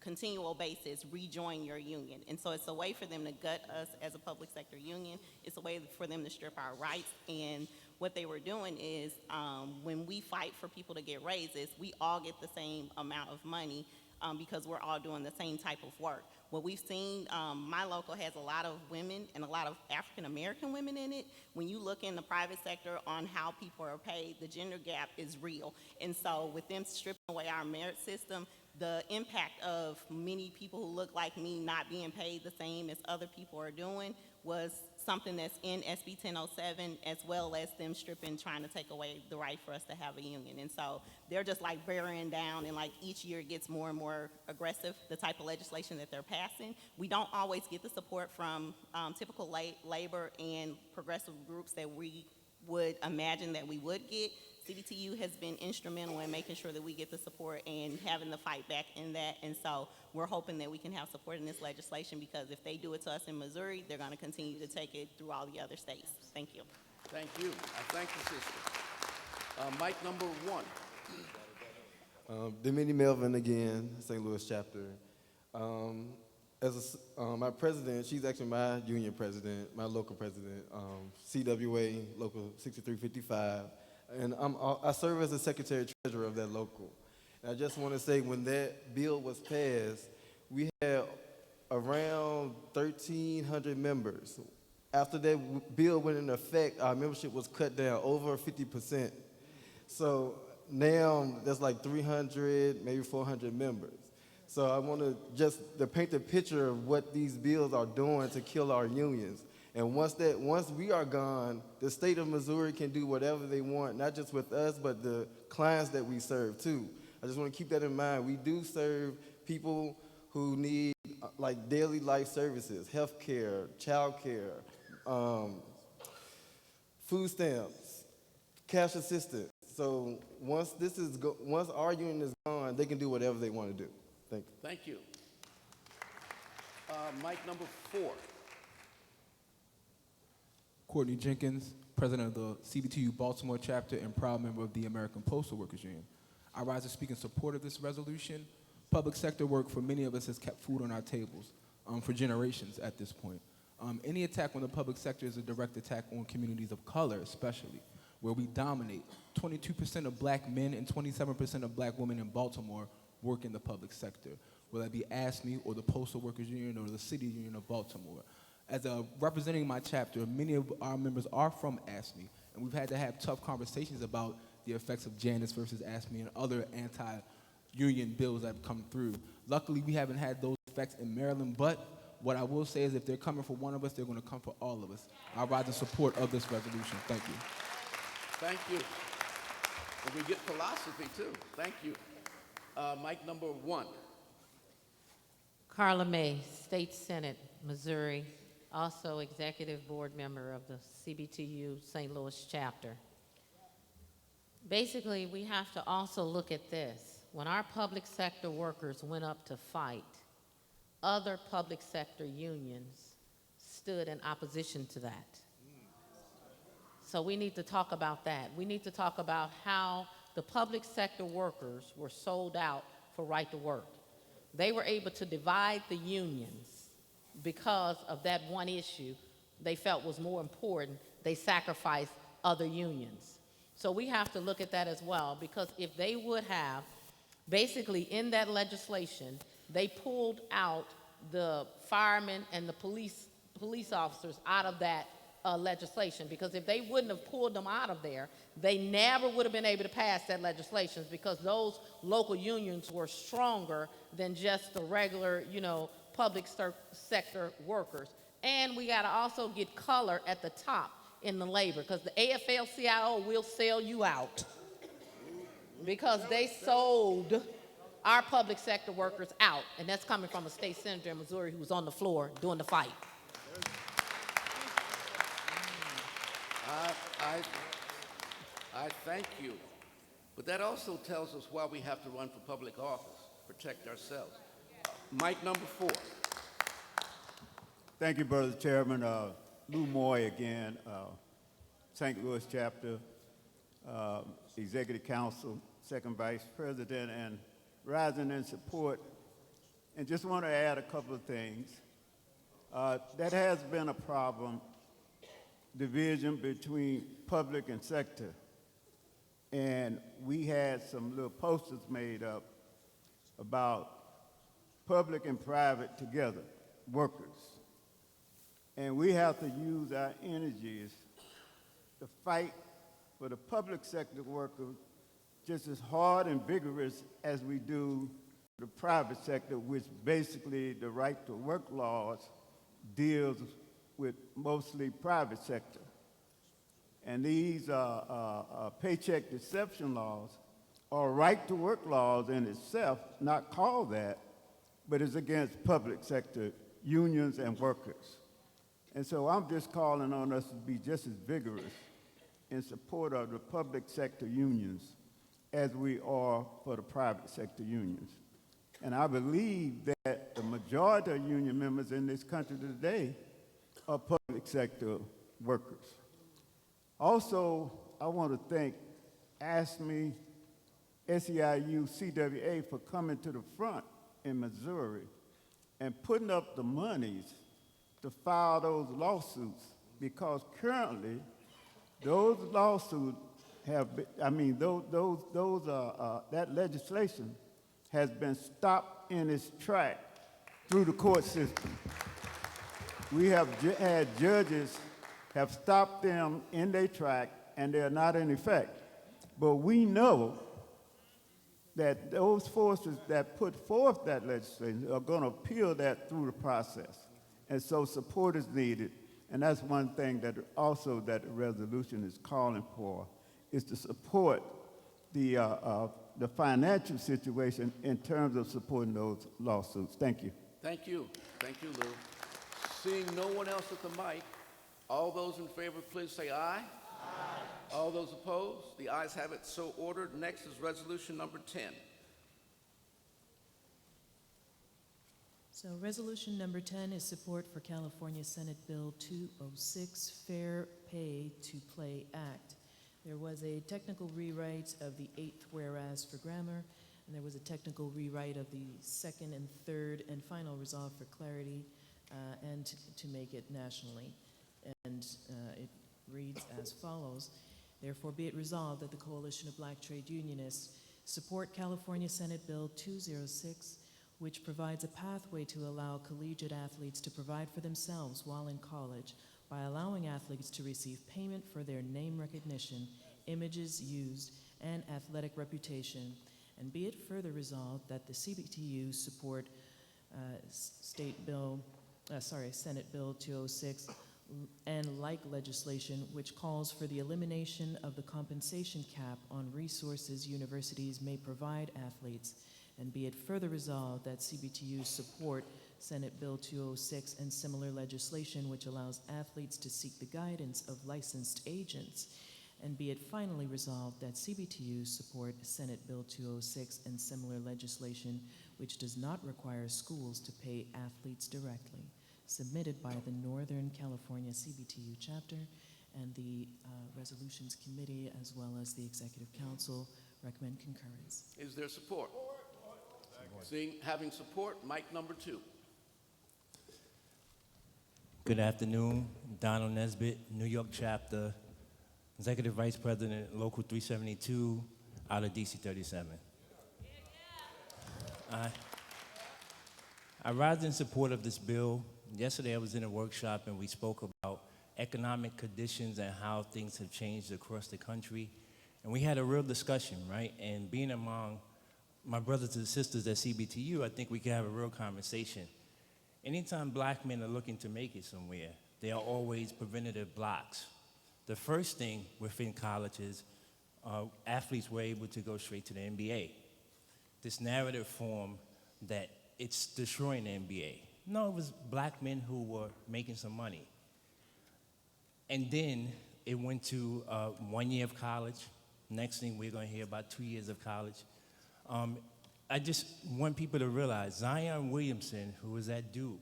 continual basis, rejoin your union. And so it's a way for them to gut us as a public sector union. It's a way for them to strip our rights. And what they were doing is when we fight for people to get raises, we all get the same amount of money because we're all doing the same type of work. What we've seen, my local has a lot of women and a lot of African-American women in it. When you look in the private sector on how people are paid, the gender gap is real. And so with them stripping away our merit system, the impact of many people who look like me not being paid the same as other people are doing was something that's in SB 1007, as well as them stripping, trying to take away the right for us to have a union. And so they're just like bearing down, and like each year it gets more and more aggressive, the type of legislation that they're passing. We don't always get the support from typical labor and progressive groups that we would imagine that we would get. CBTU has been instrumental in making sure that we get the support and having the fight back in that. And so we're hoping that we can have support in this legislation, because if they do it to us in Missouri, they're going to continue to take it through all the other states. Thank you. Thank you. I thank the sister. Mic number 1. Dominique Melvin again, St. Louis chapter. My president, she's actually my union president, my local president, CWA Local 6355. And I serve as the secretary-treasurer of that local. And I just want to say, when that bill was passed, we had around 1,300 members. After that bill went into effect, our membership was cut down over 50%. So now there's like 300, maybe 400 members. So I want to just to paint the picture of what these bills are doing to kill our unions. And once we are gone, the state of Missouri can do whatever they want, not just with us, but the clients that we serve too. I just want to keep that in mind. We do serve people who need like daily life services, health care, child care, food stamps, cash assistance. So once our union is gone, they can do whatever they want to do. Thank you. Thank you. Mic number 4. Courtney Jenkins, president of the CBTU Baltimore chapter and proud member of the American Postal Workers Union. I rise to speak in support of this resolution. Public sector work for many of us has kept food on our tables for generations at this point. Any attack on the public sector is a direct attack on communities of color, especially, where we dominate. 22% of black men and 27% of black women in Baltimore work in the public sector, whether that be ASME or the Postal Workers Union or the City Union of Baltimore. As representing my chapter, many of our members are from ASME, and we've had to have tough conversations about the effects of Janus versus ASME and other anti-union bills that have come through. Luckily, we haven't had those effects in Maryland, but what I will say is if they're coming for one of us, they're going to come for all of us. I rise in support of this resolution. Thank you. Thank you. And we get philosophy too. Thank you. Mic number 1. Carla May, State Senate, Missouri, also executive board member of the CBTU St. Louis chapter. Basically, we have to also look at this. When our public sector workers went up to fight, other public sector unions stood in opposition to that. So we need to talk about that. We need to talk about how the public sector workers were sold out for right to work. They were able to divide the unions because of that one issue they felt was more important. They sacrificed other unions. So we have to look at that as well, because if they would have, basically in that legislation, they pulled out the firemen and the police officers out of that legislation, because if they wouldn't have pulled them out of there, they never would have been able to pass that legislation, because those local unions were stronger than just the regular, public sector workers. And we got to also get color at the top in the labor, because the AFL-CIO will sell you out because they sold our public sector workers out, and that's coming from a state senator in Missouri who was on the floor doing the fight. I thank you. But that also tells us why we have to run for public office, protect ourselves. Mic number 4. Thank you, Brother Chairman. Lou Moy again, St. Louis chapter, Executive Council, Second Vice President, and rising in support. And just want to add a couple of things. That has been a problem, division between public and sector. And we had some little posters made up about public and private together, workers. And we have to use our energies to fight for the public sector workers just as hard and vigorous as we do the private sector, which basically the right to work laws deals with mostly private sector. And these paycheck deception laws are right to work laws in itself, not called that, but it's against public sector unions and workers. And so I'm just calling on us to be just as vigorous in support of the public sector unions as we are for the private sector unions. And I believe that the majority of union members in this country today are public sector workers. Also, I want to thank ASME, SEIU, CWA for coming to the front in Missouri and putting up the monies to file those lawsuits, because currently those lawsuits have been, that legislation has been stopped in its track through the court system. We have had judges have stopped them in their track, and they're not in effect. But we know that those forces that put forth that legislation are going to appeal that through the process. And so support is needed. And that's one thing that also that the resolution is calling for, is to support the financial situation in terms of supporting those lawsuits. Thank you. Thank you. Thank you, Lou. Seeing no one else at the mic, all those in favor, please say aye. Aye. All those opposed? The ayes have it, so ordered. Next is resolution number 10. So resolution number 10 is support for California Senate Bill 206, Fair Pay to Play Act. There was a technical rewrite of the 8th whereas for grammar, and there was a technical rewrite of the 2nd and 3rd and final resolve for clarity and to make it nationally. And it reads as follows. Therefore, be it resolved that the Coalition of Black Trade Unionists support California Senate Bill 206, which provides a pathway to allow collegiate athletes to provide for themselves while in college by allowing athletes to receive payment for their name recognition, images used, and athletic reputation. And be it further resolved that the CBTU support Senate Bill 206 and like legislation which calls for the elimination of the compensation cap on resources universities may provide athletes. And be it further resolved that CBTU support Senate Bill 206 and similar legislation which allows athletes to seek the guidance of licensed agents. And be it finally resolved that CBTU support Senate Bill 206 and similar legislation which does not require schools to pay athletes directly, submitted by the Northern California CBTU chapter and the Resolutions Committee as well as the Executive Council recommend concurrence. Is there support? Having support, mic number 2. Good afternoon. Donald Nesbitt, New York chapter, Executive Vice President, Local 372, out of DC 37. I rise in support of this bill. Yesterday I was in a workshop and we spoke about economic conditions and how things have changed across the country. And we had a real discussion, right? And being among my brothers and sisters at CBTU, I think we can have a real conversation. Anytime black men are looking to make it somewhere, there are always preventative blocks. The first thing within colleges, athletes were able to go straight to the NBA. This narrative form that it's destroying the NBA. No, it was black men who were making some money. And then it went to 1 year of college. Next thing we're gonna hear about 2 years of college. I just want people to realize Zion Williamson, who was at Duke,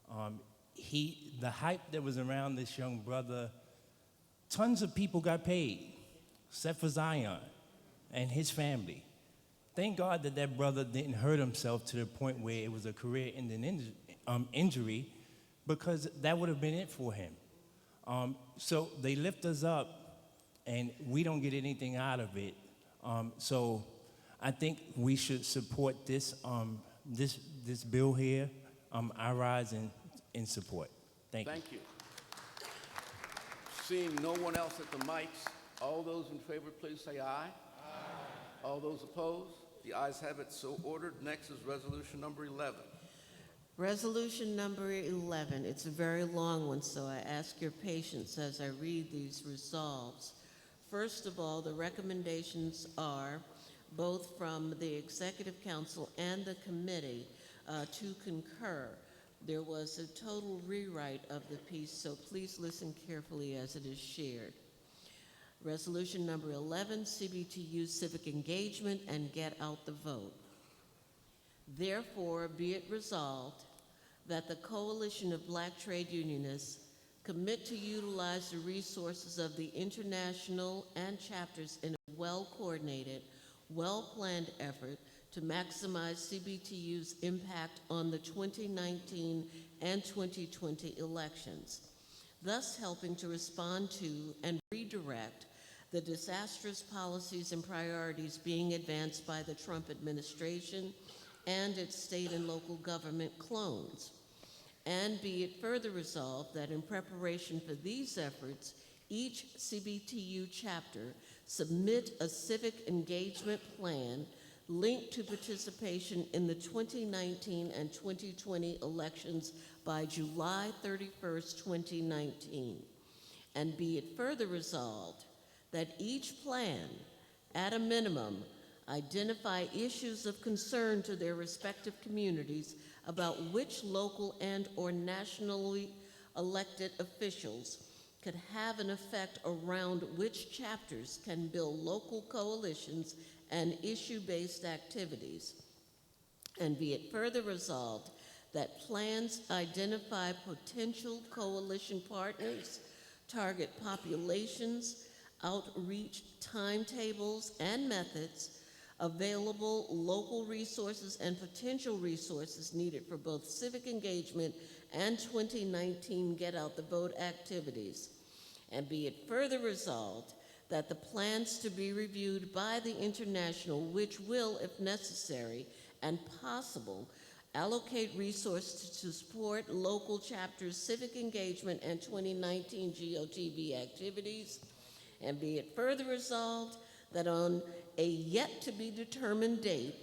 the hype that was around this young brother, tons of people got paid, except for Zion and his family. Thank God that that brother didn't hurt himself to the point where it was a career-ending injury, because that would have been it for him. So they lift us up, and we don't get anything out of it. So I think we should support this this bill here. I rise in support. Thank you. Thank you. Seeing no one else at the mics, all those in favor, please say aye. Aye. All those opposed? The ayes have it, so ordered. Next is resolution number 11. Resolution number 11. It's a very long one, so I ask your patience as I read these resolves. First of all, the recommendations are both from the Executive Council and the committee to concur. There was a total rewrite of the piece, so please listen carefully as it is shared. Resolution number 11, CBTU civic engagement and get out the vote. Therefore, be it resolved that the Coalition of Black Trade Unionists commit to utilize the resources of the international and chapters in a well-coordinated, well-planned effort to maximize CBTU's impact on the 2019 and 2020 elections, thus helping to respond to and redirect the disastrous policies and priorities being advanced by the Trump administration and its state and local government clones. And be it further resolved that in preparation for these efforts, each CBTU chapter submit a civic engagement plan linked to participation in the 2019 and 2020 elections by July 31st, 2019. And be it further resolved that each plan, at a minimum, identify issues of concern to their respective communities about which local and/or nationally elected officials could have an effect around which chapters can build local coalitions and issue-based activities. And be it further resolved that plans identify potential coalition partners, target populations, outreach timetables and methods, available local resources and potential resources needed for both civic engagement and 2019 Get Out the Vote activities. And be it further resolved that the plans to be reviewed by the International, which will, if necessary and possible, allocate resources to support local chapters' civic engagement and 2019 GOTV activities. And be it further resolved that on a yet-to-be-determined date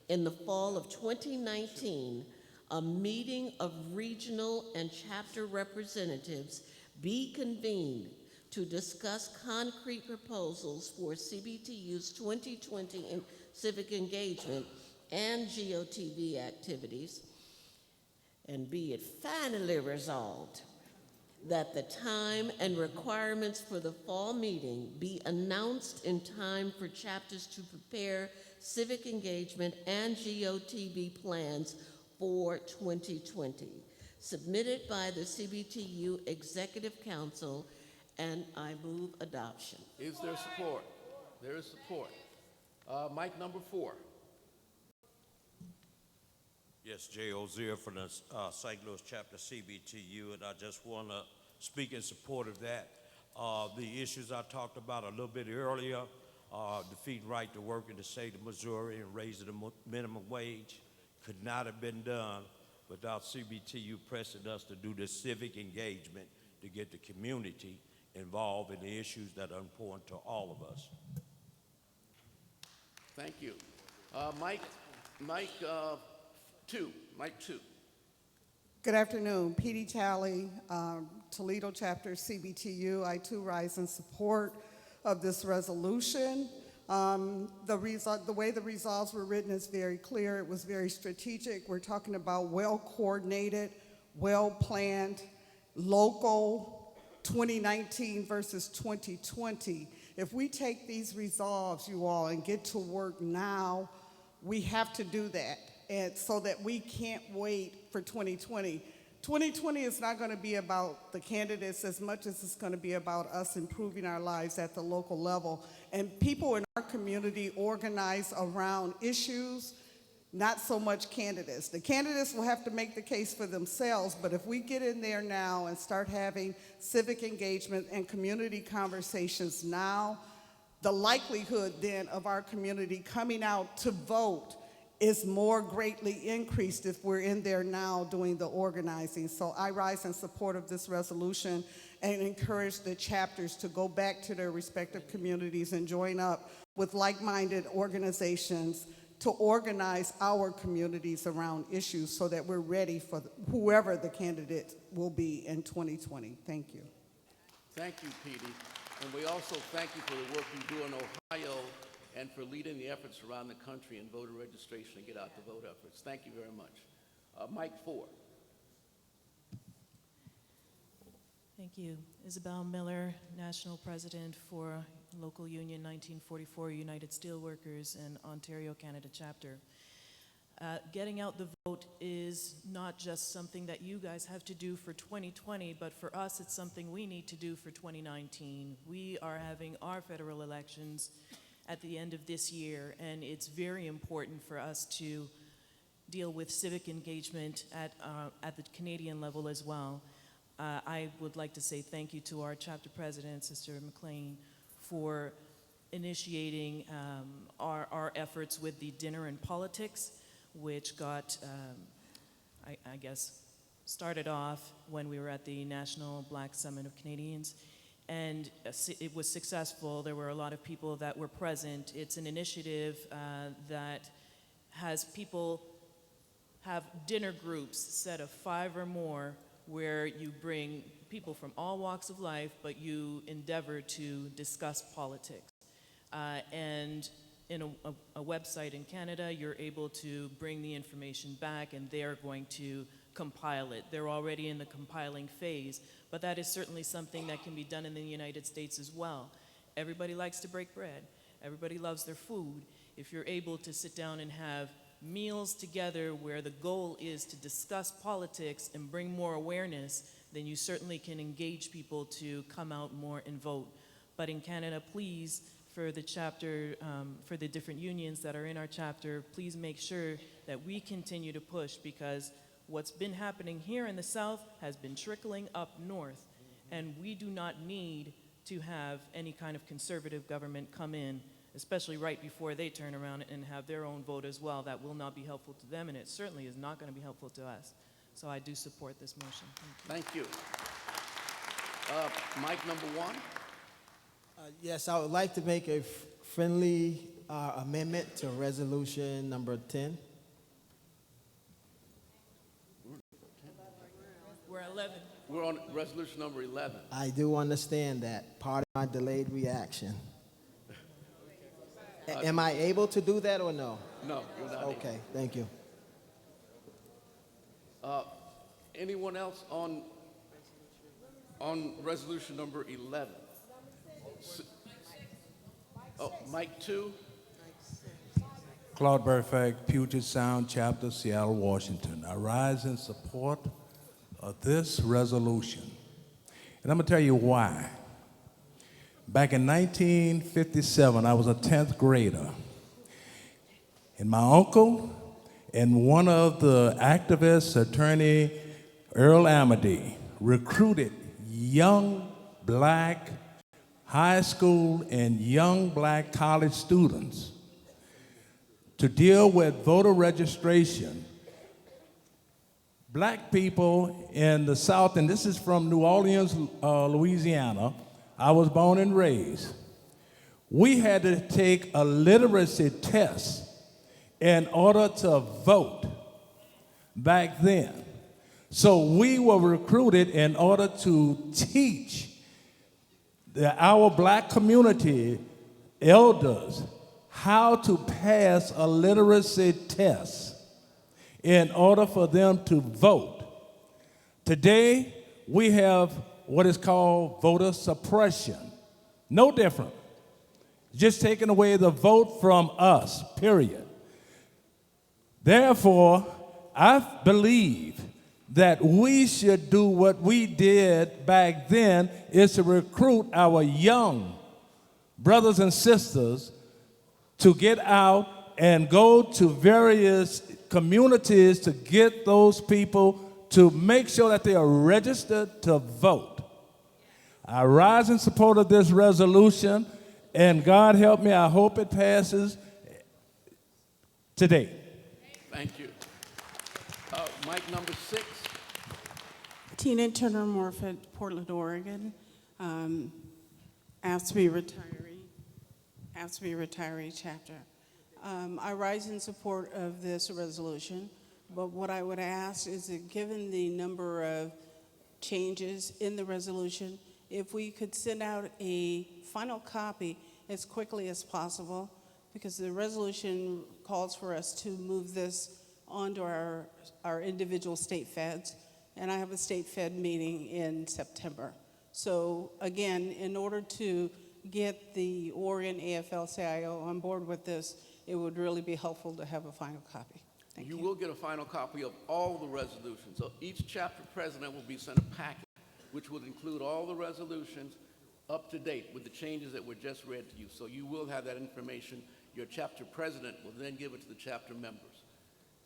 in the fall of 2019, a meeting of regional and chapter representatives be convened to discuss concrete proposals for CBTU's 2020 civic engagement and GOTV activities. And be it finally resolved that the time and requirements for the fall meeting be announced in time for chapters to prepare civic engagement and GOTV plans for 2020, submitted by the CBTU Executive Council, and I move adoption. Is there support? There is support. Mic number 4. Yes, Jay Ozier from the St. Louis chapter CBTU, and I just want to speak in support of that. The issues I talked about a little bit earlier, defeating right to work in the state of Missouri and raising the minimum wage, could not have been done without CBTU pressing us to do the civic engagement to get the community involved in the issues that are important to all of us. Thank you. Mic 2. Good afternoon. P.D. Talley, Toledo Chapter CBTU. I too rise in support of this resolution. The way the resolves were written is very clear. It was very strategic. We're talking about well-coordinated, well-planned, local 2019 versus 2020. If we take these resolves, you all, and get to work now, we have to do that. And so that we can't wait for 2020. 2020 is not going to be about the candidates as much as it's going to be about us improving our lives at the local level. And people in our community organize around issues, not so much candidates. The candidates will have to make the case for themselves, but if we get in there now and start having civic engagement and community conversations now, the likelihood then of our community coming out to vote is more greatly increased if we're in there now doing the organizing. So I rise in support of this resolution and encourage the chapters to go back to their respective communities and join up with like-minded organizations to organize our communities around issues so that we're ready for whoever the candidate will be in 2020. Thank you. Thank you, Petey. And we also thank you for the work you do in Ohio and for leading the efforts around the country in voter registration and get out the vote efforts. Thank you very much. Mic 4. Thank you. Isabel Miller, National President for Local Union 1944 United Steelworkers and Ontario, Canada Chapter. Getting out the vote is not just something that you guys have to do for 2020, but for us it's something we need to do for 2019. We are having our federal elections at the end of this year, and it's very important for us to deal with civic engagement at the Canadian level as well. I would like to say thank you to our chapter president, Sister McLean, for initiating our efforts with the Dinner and Politics, which got, I guess, started off when we were at the National Black Summit of Canadians. and it was successful. There were a lot of people that were present. It's an initiative that has people have dinner groups set of 5 or more where you bring people from all walks of life, but you endeavor to discuss politics. And in a website in Canada, you're able to bring the information back and they're going to compile it. They're already in the compiling phase, but that is certainly something that can be done in the United States as well. Everybody likes to break bread. Everybody loves their food. If you're able to sit down and have meals together where the goal is to discuss politics and bring more awareness, then you certainly can engage people to come out more and vote. But in Canada, please, for the chapter, for the different unions that are in our chapter, please make sure that we continue to push, because what's been happening here in the South has been trickling up north, and we do not need to have any kind of conservative government come in, especially right before they turn around and have their own vote as well. That will not be helpful to them, and it certainly is not going to be helpful to us. So I do support this motion. Thank you. Mic number 1. Yes, I would like to make a friendly amendment to resolution number 10. We're 11. We're on resolution number 11. I do understand that. Part of my delayed reaction. Am I able to do that or no? No, you're not. Okay, thank you. Anyone else on resolution number 11? Mike 2. Claude Burfag, Puget Sound Chapter, Seattle, Washington. I rise in support of this resolution. And I'm going to tell you why. Back in 1957, I was a 10th grader. And my uncle and one of the activists, Attorney Earl Amity, recruited young black high school and young black college students to deal with voter registration. Black people in the South, and this is from New Orleans, Louisiana, I was born and raised. We had to take a literacy test in order to vote back then. So we were recruited in order to teach our black community elders how to pass a literacy test in order for them to vote. Today, we have what is called voter suppression. No different. Just taking away the vote from us, period. Therefore, I believe that we should do what we did back then, is to recruit our young brothers and sisters to get out and go to various communities to get those people to make sure that they are registered to vote. I rise in support of this resolution, and God help me, I hope it passes today. Thank you. Mic number 6. Tina Turner Morford, Portland, Oregon. AFSCME retiree chapter. I rise in support of this resolution, but what I would ask is that given the number of changes in the resolution, if we could send out a final copy as quickly as possible, because the resolution calls for us to move this onto our individual state feds, and I have a state fed meeting in September. So again, in order to get the Oregon AFL-CIO on board with this, it would really be helpful to have a final copy. Thank you. You will get a final copy of all the resolutions. So each chapter president will be sent a packet, which would include all the resolutions up to date with the changes that were just read to you. So you will have that information. Your chapter president will then give it to the chapter members.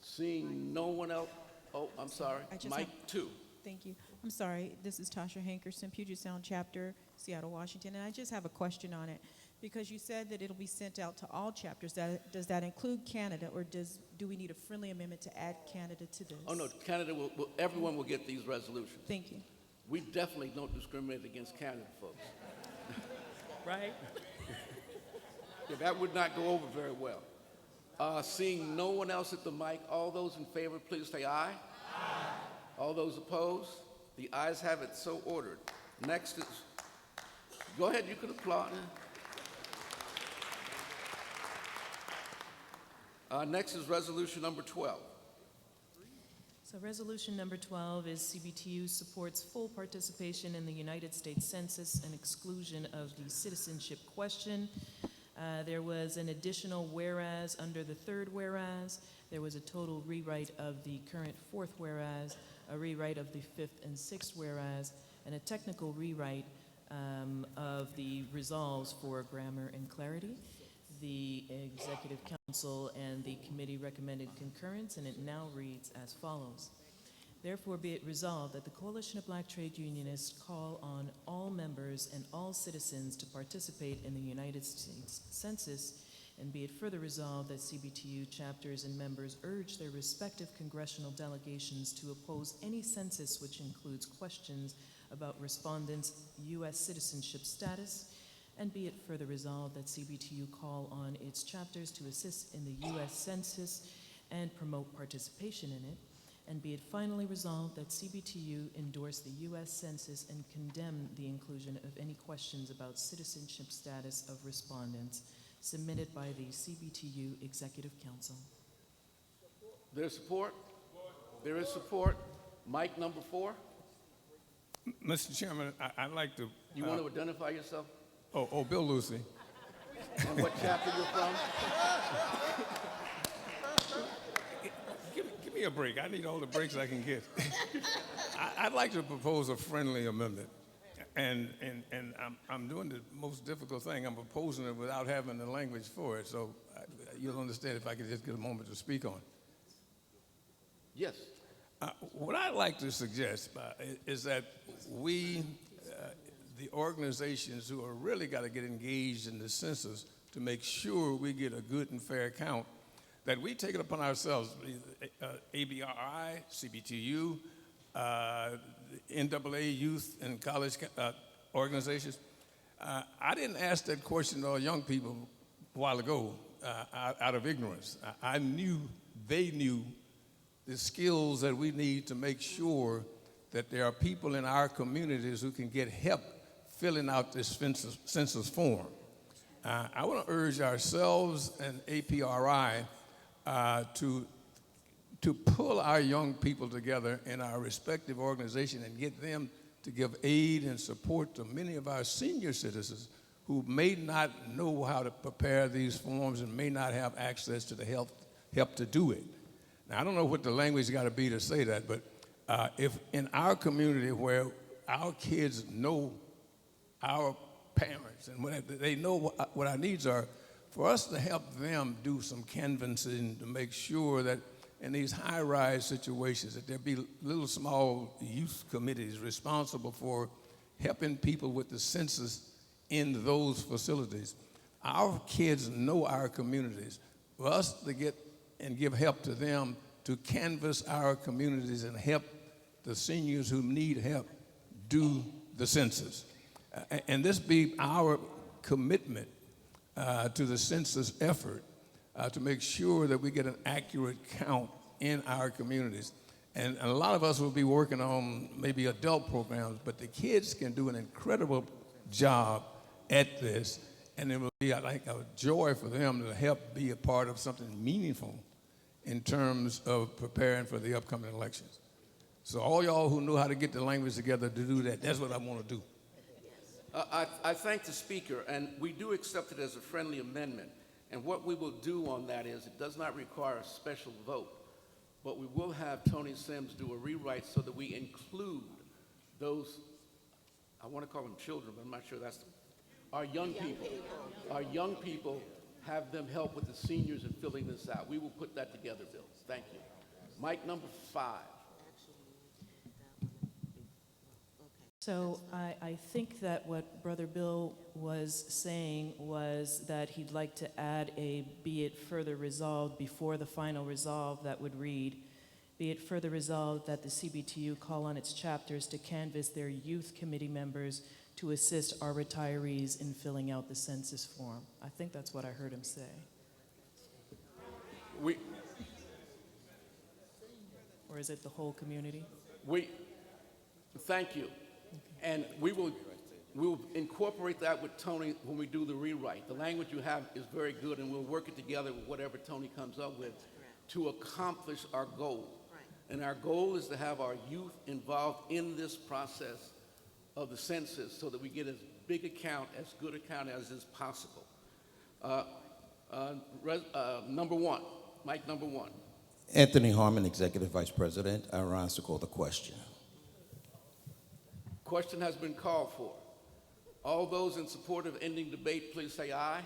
Seeing no one else, oh, I'm sorry, Mike 2. Thank you. I'm sorry, this is Tasha Hankerson, Puget Sound Chapter, Seattle, Washington, and I just have a question on it. Because you said that it'll be sent out to all chapters. Does that include Canada, or do we need a friendly amendment to add Canada to this? Oh, no, Canada everyone will get these resolutions. Thank you. We definitely don't discriminate against Canada, folks. right? Yeah, that would not go over very well. Seeing no one else at the mic, all those in favor, please say aye. Aye. All those opposed? The ayes have it, so ordered. Next is, go ahead, you can applaud. Next is resolution number 12. So resolution number 12 is CBTU supports full participation in the United States Census and exclusion of the citizenship question. There was an additional whereas under the third whereas. There was a total rewrite of the current fourth whereas, a rewrite of the fifth and sixth whereas, and a technical rewrite of the resolves for grammar and clarity. The Executive Council and the committee recommended concurrence, and it now reads as follows. Therefore, be it resolved that the Coalition of Black Trade Unionists call on all members and all citizens to participate in the United States Census, and be it further resolved that CBTU chapters and members urge their respective congressional delegations to oppose any census which includes questions about respondents' U.S. citizenship status, and be it further resolved that CBTU call on its chapters to assist in the U.S. Census and promote participation in it, and be it finally resolved that CBTU endorse the U.S. Census and condemn the inclusion of any questions about citizenship status of respondents submitted by the CBTU Executive Council. There's support? There is support. Mic number 4. Mr. Chairman, I'd like to... You want to identify yourself? Oh, Bill Lucy. And what chapter you're from? Give me a break. I need all the breaks I can get. I'd like to propose a friendly amendment. And I'm doing the most difficult thing. I'm proposing it without having the language for it. So you'll understand if I could just get a moment to speak on it. Yes. What I'd like to suggest is that we, the organizations who are really got to get engaged in the census to make sure we get a good and fair count, that we take it upon ourselves, ABRI, CBTU, NAA youth and college organizations. I didn't ask that question to our young people a while ago out of ignorance. I knew they knew the skills that we need to make sure that there are people in our communities who can get help filling out this census form. I want to urge ourselves and APRI to pull our young people together in our respective organization and get them to give aid and support to many of our senior citizens who may not know how to prepare these forms and may not have access to the help to do it. Now, I don't know what the language got to be to say that, but if in our community where our kids know our parents and when they know what our needs are, for us to help them do some canvassing to make sure that in these high-rise situations that there be little small youth committees responsible for helping people with the census in those facilities. Our kids know our communities. For us to get and give help to them to canvass our communities and help the seniors who need help do the census. And this be our commitment to the census effort to make sure that we get an accurate count in our communities. And a lot of us will be working on maybe adult programs, but the kids can do an incredible job at this, and it will be, I think, a joy for them to help be a part of something meaningful in terms of preparing for the upcoming elections. So all y'all who know how to get the language together to do that, that's what I want to do. I thank the speaker, and we do accept it as a friendly amendment. And what we will do on that is it does not require a special vote, but we will have Tony Sims do a rewrite so that we include those, I want to call them children, but I'm not sure that's our young people. Our young people, have them help with the seniors in filling this out. We will put that together, Bill. Thank you. Mic number 5. So I think that what Brother Bill was saying was that he'd like to add a be it further resolved before the final resolve that would read, be it further resolved that the CBTU call on its chapters to canvass their youth committee members to assist our retirees in filling out the census form. I think that's what I heard him say. Or is it the whole community? Thank you. And we will incorporate that with Tony when we do the rewrite. The language you have is very good, and we'll work it together with whatever Tony comes up with to accomplish our goal. And our goal is to have our youth involved in this process of the census so that we get as big a count, as good a count as is possible. Number one, mic number one. Anthony Harmon, Executive Vice President. I rise to call the question. Question has been called for. All those in support of ending debate, please say aye. Aye.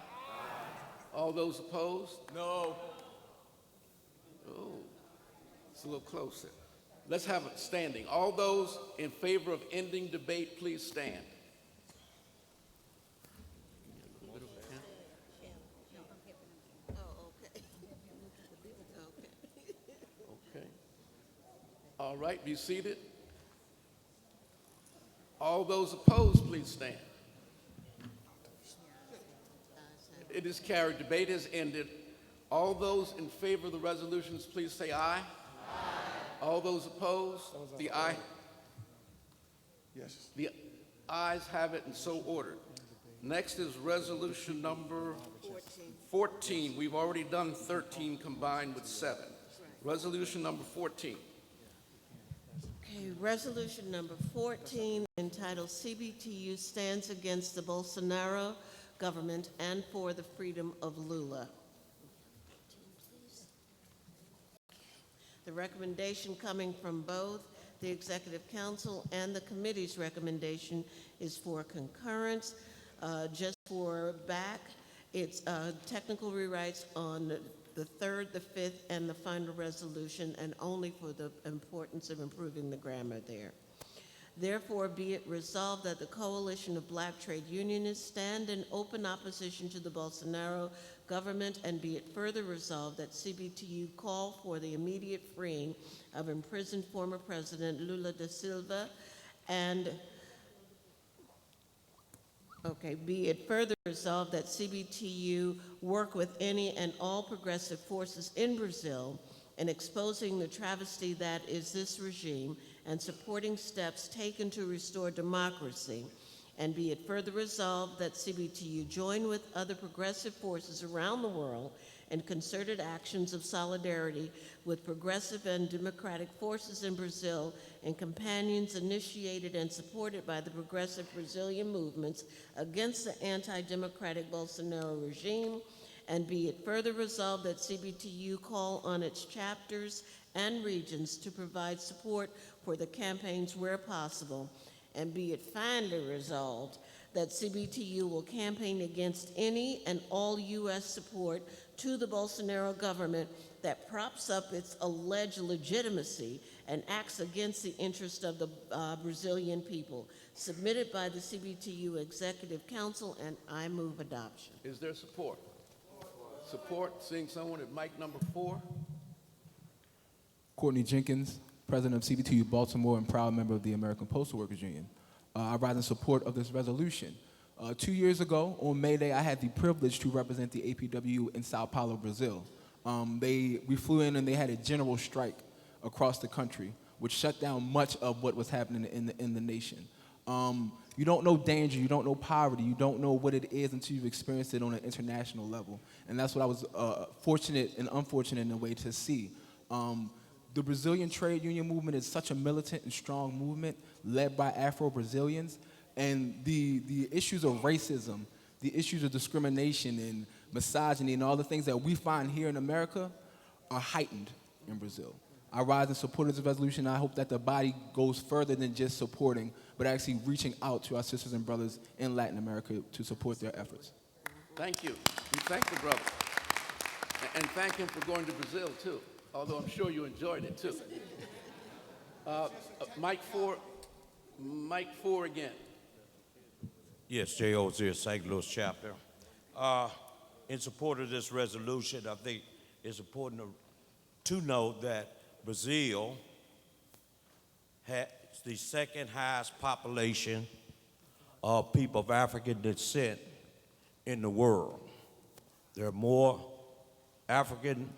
All those opposed? No. Oh, it's a little closer. Let's have it standing. All those in favor of ending debate, please stand. Okay. All right, be seated. All those opposed, please stand. It is carried. Debate has ended. All those in favor of the resolutions, please say aye. Aye. All those opposed? The aye. Yes. The ayes have it, and so ordered. Next is resolution number 14. We've already done 13 combined with 7. Resolution number 14. Okay, resolution number 14, entitled CBTU Stands Against the Bolsonaro Government and for the Freedom of Lula. The recommendation coming from both the Executive Council and the committee's recommendation is for concurrence. Just for back, it's technical rewrites on the third, the fifth, and the final resolution, and only for the importance of improving the grammar there. Therefore, be it resolved that the Coalition of Black Trade Unionists stand in open opposition to the Bolsonaro government, and be it further resolved that CBTU call for the immediate freeing of imprisoned former President Lula da Silva, and be it further resolved that CBTU work with any and all progressive forces in Brazil in exposing the travesty that is this regime and supporting steps taken to restore democracy. And be it further resolved that CBTU join with other progressive forces around the world in concerted actions of solidarity with progressive and democratic forces in Brazil and companions initiated and supported by the progressive Brazilian movements against the anti-democratic Bolsonaro regime. And be it further resolved that CBTU call on its chapters and regions to provide support for the campaigns where possible. And be it finally resolved that CBTU will campaign against any and all U.S. support to the Bolsonaro government that props up its alleged legitimacy and acts against the interest of the Brazilian people. Submitted by the CBTU Executive Council, and I move adoption. Is there support? Support. Seeing someone at mic number 4. Courtney Jenkins, President of CBTU Baltimore and proud member of the American Postal Workers Union. I rise in support of this resolution. 2 years ago, on May Day, I had the privilege to represent the APWU in Sao Paulo, Brazil. We flew in and they had a general strike across the country, which shut down much of what was happening in the nation. You don't know danger, you don't know poverty, you don't know what it is until you've experienced it on an international level. And that's what I was fortunate and unfortunate in a way to see. The Brazilian trade union movement is such a militant and strong movement led by Afro-Brazilians, and the issues of racism, the issues of discrimination and misogyny and all the things that we find here in America are heightened in Brazil. I rise in support of this resolution. I hope that the body goes further than just supporting, but actually reaching out to our sisters and brothers in Latin America to support their efforts. Thank you. We thank the brother. And thank him for going to Brazil, too, although I'm sure you enjoyed it, too. Mike 4 again. Yes, J. Ozier, St. Louis chapter. In support of this resolution, I think it's important to note that Brazil has the second highest population of people of African descent in the world. There are more African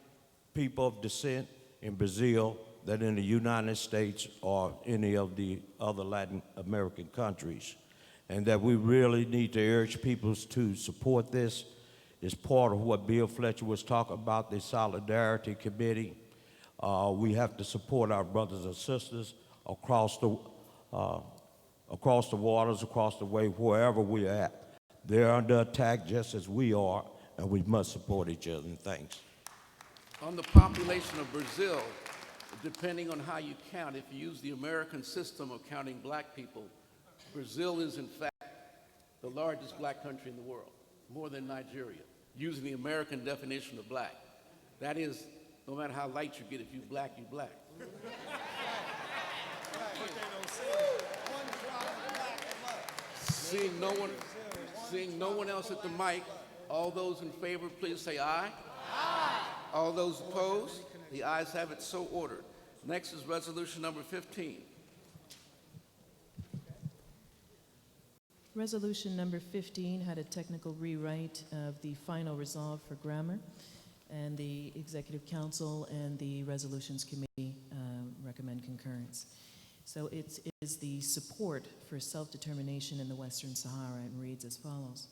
people of descent in Brazil than in the United States or any of the other Latin American countries. And that we really need to urge people to support this. It's part of what Bill Fletcher was talking about, the Solidarity Committee. We have to support our brothers and sisters across the waters, across the way, wherever we're at. They're under attack just as we are, and we must support each other. And thanks. On the population of Brazil, depending on how you count, if you use the American system of counting black people, Brazil is in fact the largest black country in the world, more than Nigeria, using the American definition of black. That is, no matter how light you get, if you black, you black. Seeing no one else at the mic, all those in favor, please say aye. Aye. All those opposed? The ayes have it, so ordered. Next is resolution number 15. Resolution number 15 had a technical rewrite of the final resolve for grammar, and the Executive Council and the Resolutions Committee recommend concurrence. So it is the support for self-determination in the Western Sahara, and reads as follows.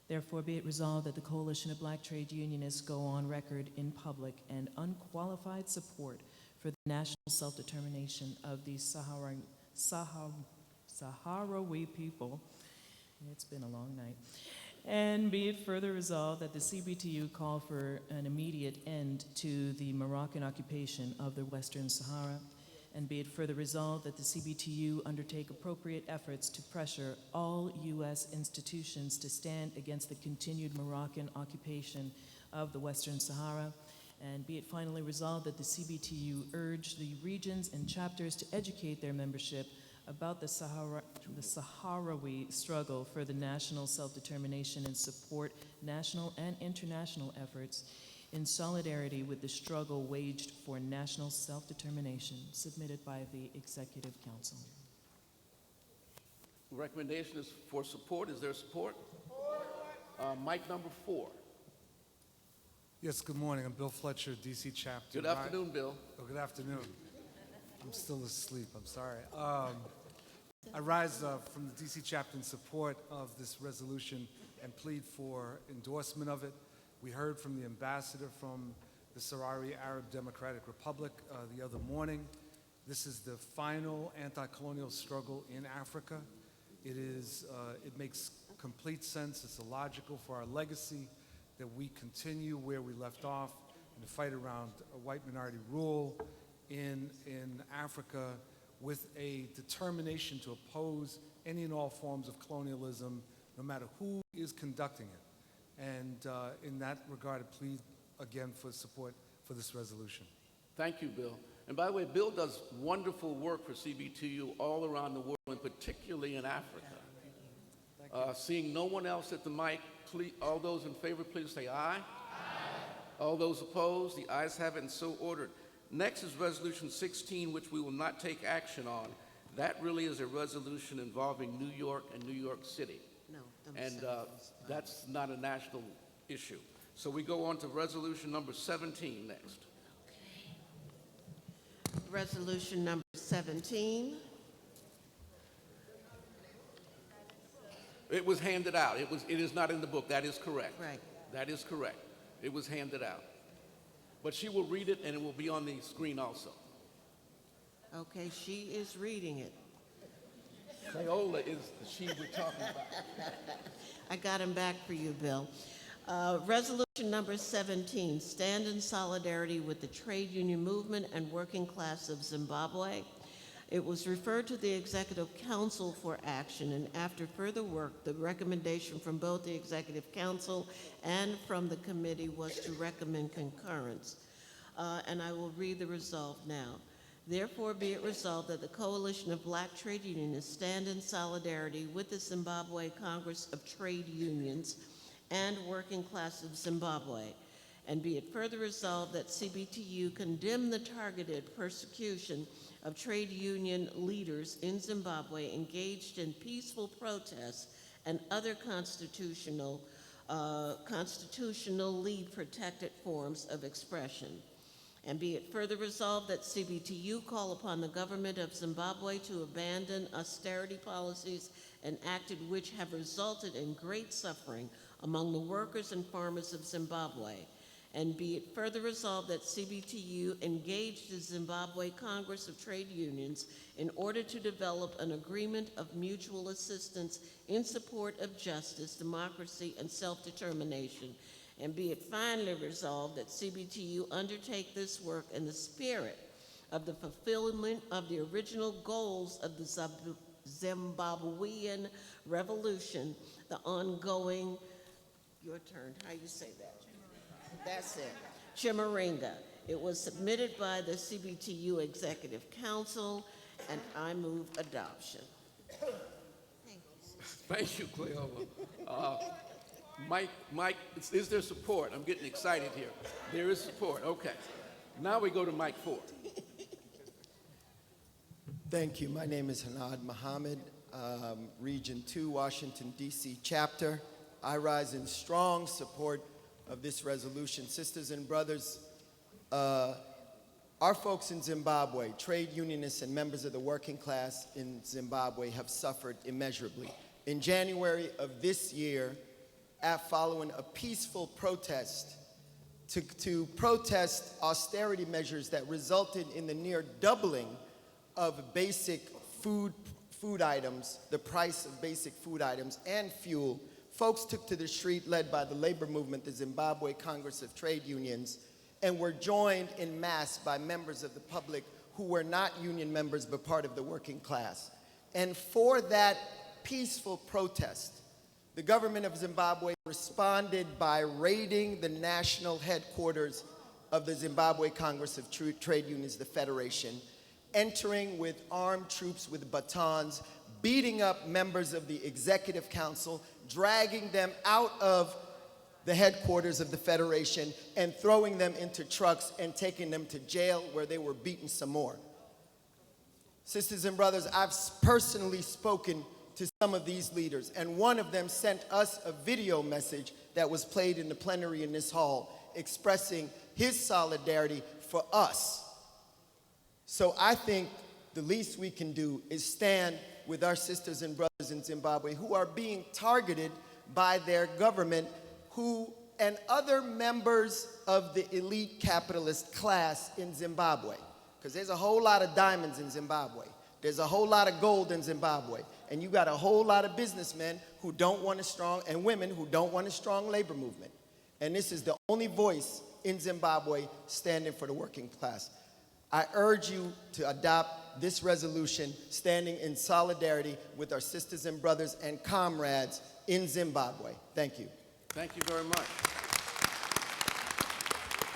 Therefore, be it resolved that the Coalition of Black Trade Unionists go on record in public and unqualified support for the national self-determination of the Sahrawi people. It's been a long night. And be it further resolved that the CBTU call for an immediate end to the Moroccan occupation of the Western Sahara. And be it further resolved that the CBTU undertake appropriate efforts to pressure all U.S. institutions to stand against the continued Moroccan occupation of the Western Sahara. And be it finally resolved that the CBTU urge the regions and chapters to educate their membership about the Sahrawi struggle for the national self-determination and support national and international efforts in solidarity with the struggle waged for national self-determination, submitted by the Executive Council. Recommendation is for support. Is there support? Mic number 4. Yes, good morning. I'm Bill Fletcher, DC chapter. Good afternoon, Bill. Oh, good afternoon. I'm still asleep. I'm sorry. I rise from the DC chapter in support of this resolution and plead for endorsement of it. We heard from the ambassador from the Sahrawi Arab Democratic Republic the other morning. This is the final anti-colonial struggle in Africa. It makes complete sense. It's illogical for our legacy that we continue where we left off in the fight around white minority rule in Africa, with a determination to oppose any and all forms of colonialism, no matter who is conducting it. And in that regard, I plead again for support for this resolution. Thank you, Bill. And by the way, Bill does wonderful work for CBTU all around the world, and particularly in Africa. Seeing no one else at the mic, please, all those in favor, please say aye. Aye. All those opposed, the ayes have it, and so ordered. Next is resolution 16, which we will not take action on. That really is a resolution involving New York and New York City. No, and that's not a national issue. So we go on to resolution number 17 next. Resolution number 17. It was handed out. It is not in the book. That is correct. Right. That is correct. It was handed out. But she will read it, and it will be on the screen also. Okay, she is reading it. Crayola is the she we're talking about. I got him back for you, Bill. Resolution number 17, stand in solidarity with the trade union movement and working class of Zimbabwe. It was referred to the Executive Council for action, and after further work, the recommendation from both the Executive Council and from the committee was to recommend concurrence. And I will read the resolve now. Therefore, be it resolved that the Coalition of Black Trade Unionists stand in solidarity with the Zimbabwe Congress of Trade Unions and working class of Zimbabwe, And be it further resolved that CBTU condemn the targeted persecution of trade union leaders in Zimbabwe engaged in peaceful protests and other constitutionally protected forms of expression. And be it further resolved that CBTU call upon the government of Zimbabwe to abandon austerity policies enacted which have resulted in great suffering among the workers and farmers of Zimbabwe. And be it further resolved that CBTU engage the Zimbabwe Congress of Trade Unions in order to develop an agreement of mutual assistance in support of justice, democracy, and self-determination. And be it finally resolved that CBTU undertake this work in the spirit of the fulfillment of the original goals of the Zimbabwean revolution, the ongoing, your turn, how you say that? That's it, Chimurenga. It was submitted by the CBTU Executive Council, and I move adoption. Thank you, Cleola. Mike, is there support? I'm getting excited here. There is support, okay. Now we go to Mike 4. Thank you. My name is Hanad Mohammed, Region 2, Washington, D.C. chapter. I rise in strong support of this resolution. Sisters and brothers, our folks in Zimbabwe, trade unionists and members of the working class in Zimbabwe have suffered immeasurably. In January of this year, following a peaceful protest to protest austerity measures that resulted in the near doubling of basic food items, the price of basic food items and fuel, folks took to the street led by the labor movement, the Zimbabwe Congress of Trade Unions, and were joined en masse by members of the public who were not union members but part of the working class. And for that peaceful protest, the government of Zimbabwe responded by raiding the national headquarters of the Zimbabwe Congress of Trade Unions, the Federation, entering with armed troops with batons, beating up members of the Executive Council, dragging them out of the headquarters of the Federation and throwing them into trucks and taking them to jail where they were beaten some more. Sisters and brothers, I've personally spoken to some of these leaders, and one of them sent us a video message that was played in the plenary in this hall expressing his solidarity for us. So I think the least we can do is stand with our sisters and brothers in Zimbabwe who are being targeted by their government, and other members of the elite capitalist class in Zimbabwe. Because there's a whole lot of diamonds in Zimbabwe. There's a whole lot of gold in Zimbabwe. And you got a whole lot of businessmen who don't want a strong, and women who don't want a strong labor movement. And this is the only voice in Zimbabwe standing for the working class. I urge you to adopt this resolution, standing in solidarity with our sisters and brothers and comrades in Zimbabwe. Thank you. Thank you very much.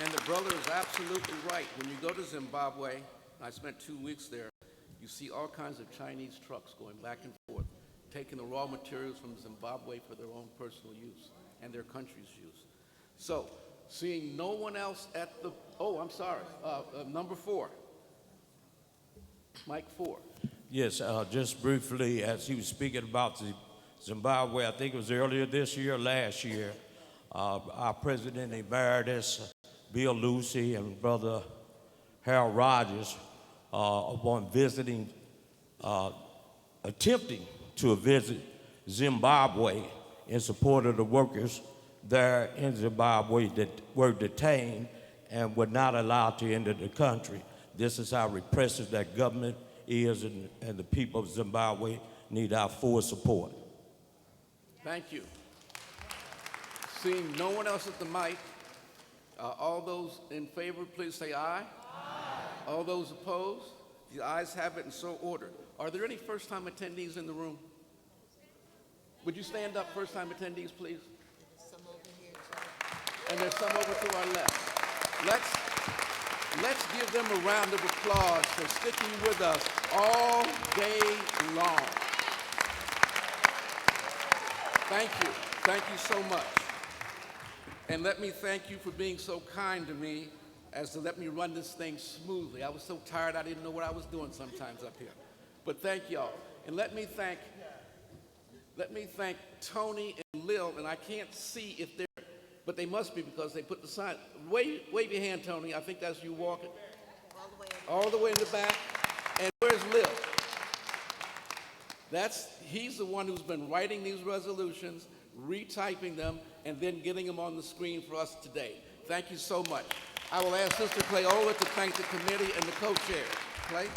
And the brother is absolutely right. When you go to Zimbabwe, I spent 2 weeks there, you see all kinds of Chinese trucks going back and forth, taking the raw materials from Zimbabwe for their own personal use and their country's use. So, seeing no one else at the, oh, I'm sorry, number 4. Mike 4. Yes, just briefly, as he was speaking about Zimbabwe, I think it was earlier this year, last year, our president emeritus, Bill Lucy, and Brother Harold Rogers, upon visiting, attempting to visit Zimbabwe in support of the workers there in Zimbabwe that were detained and were not allowed to enter the country. This is how repressive that government is, and the people of Zimbabwe need our full support. Thank you. Seeing no one else at the mic, all those in favor, please say aye. Aye. All those opposed? The ayes have it and so ordered. Are there any first-time attendees in the room? Would you stand up, first-time attendees, please? And there's some over to our left. Let's give them a round of applause for sticking with us all day long. Thank you. Thank you so much. And let me thank you for being so kind to me as to let me run this thing smoothly. I was so tired I didn't know what I was doing sometimes up here. But thank y'all. And let me thank Tony and Lil, and I can't see if they're, but they must be because they put the sign. Wave your hand, Tony. I think that's you walking. All the way in the back. And where's Lil? He's the one who's been writing these resolutions, retyping them, and then getting them on the screen for us today. Thank you so much. I will ask Sister Cleola to thank the committee and the co-chairs. Clay?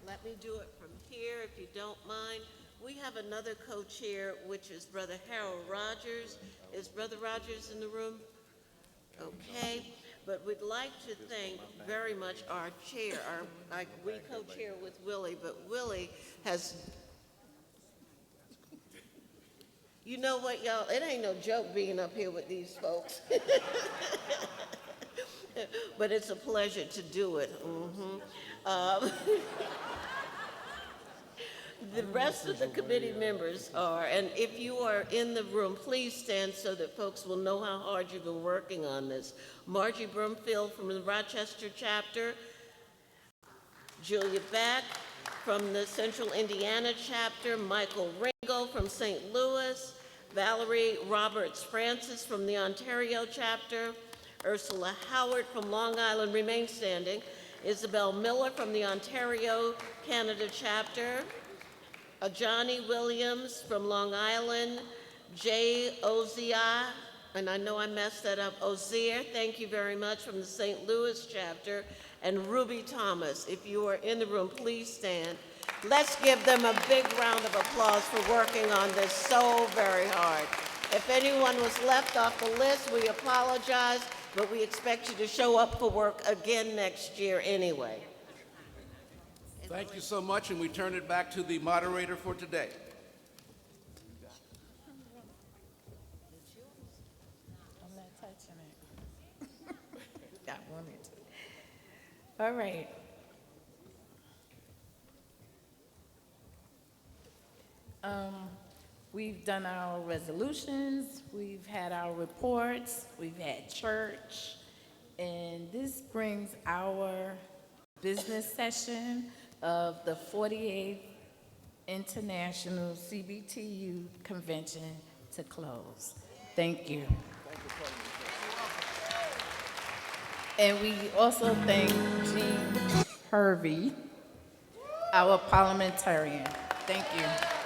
Let me do it from here, if you don't mind. We have another co-chair, which is Brother Harold Rogers. Is Brother Rogers in the room? Okay. But we'd like to thank very much our chair. We co-chair with Willie, but Willie has... You know what, y'all? It ain't no joke being up here with these folks. But it's a pleasure to do it. The rest of the committee members are, and if you are in the room, please stand so that folks will know how hard you've been working on this. Margie Brumfield from the Rochester chapter, Julia Beck from the Central Indiana chapter, Michael Ringo from St. Louis, Valerie Roberts Francis from the Ontario chapter, Ursula Howard from Long Island, remain standing, Isabel Miller from the Ontario, Canada chapter, Johnny Williams from Long Island, Jay Ozia, and I know I messed that up, Ozier, thank you very much, from the St. Louis chapter, and Ruby Thomas. If you are in the room, please stand. Let's give them a big round of applause for working on this so very hard. If anyone was left off the list, we apologize, but we expect you to show up for work again next year anyway. Thank you so much, and we turn it back to the moderator for today. I'm not touching it. Got one minute. All right. We've done our resolutions, we've had our reports, we've had church, and this brings our business session of the 48th International CBTU Convention to close. Thank you. And we also thank Jean Hervey, our parliamentarian. Thank you.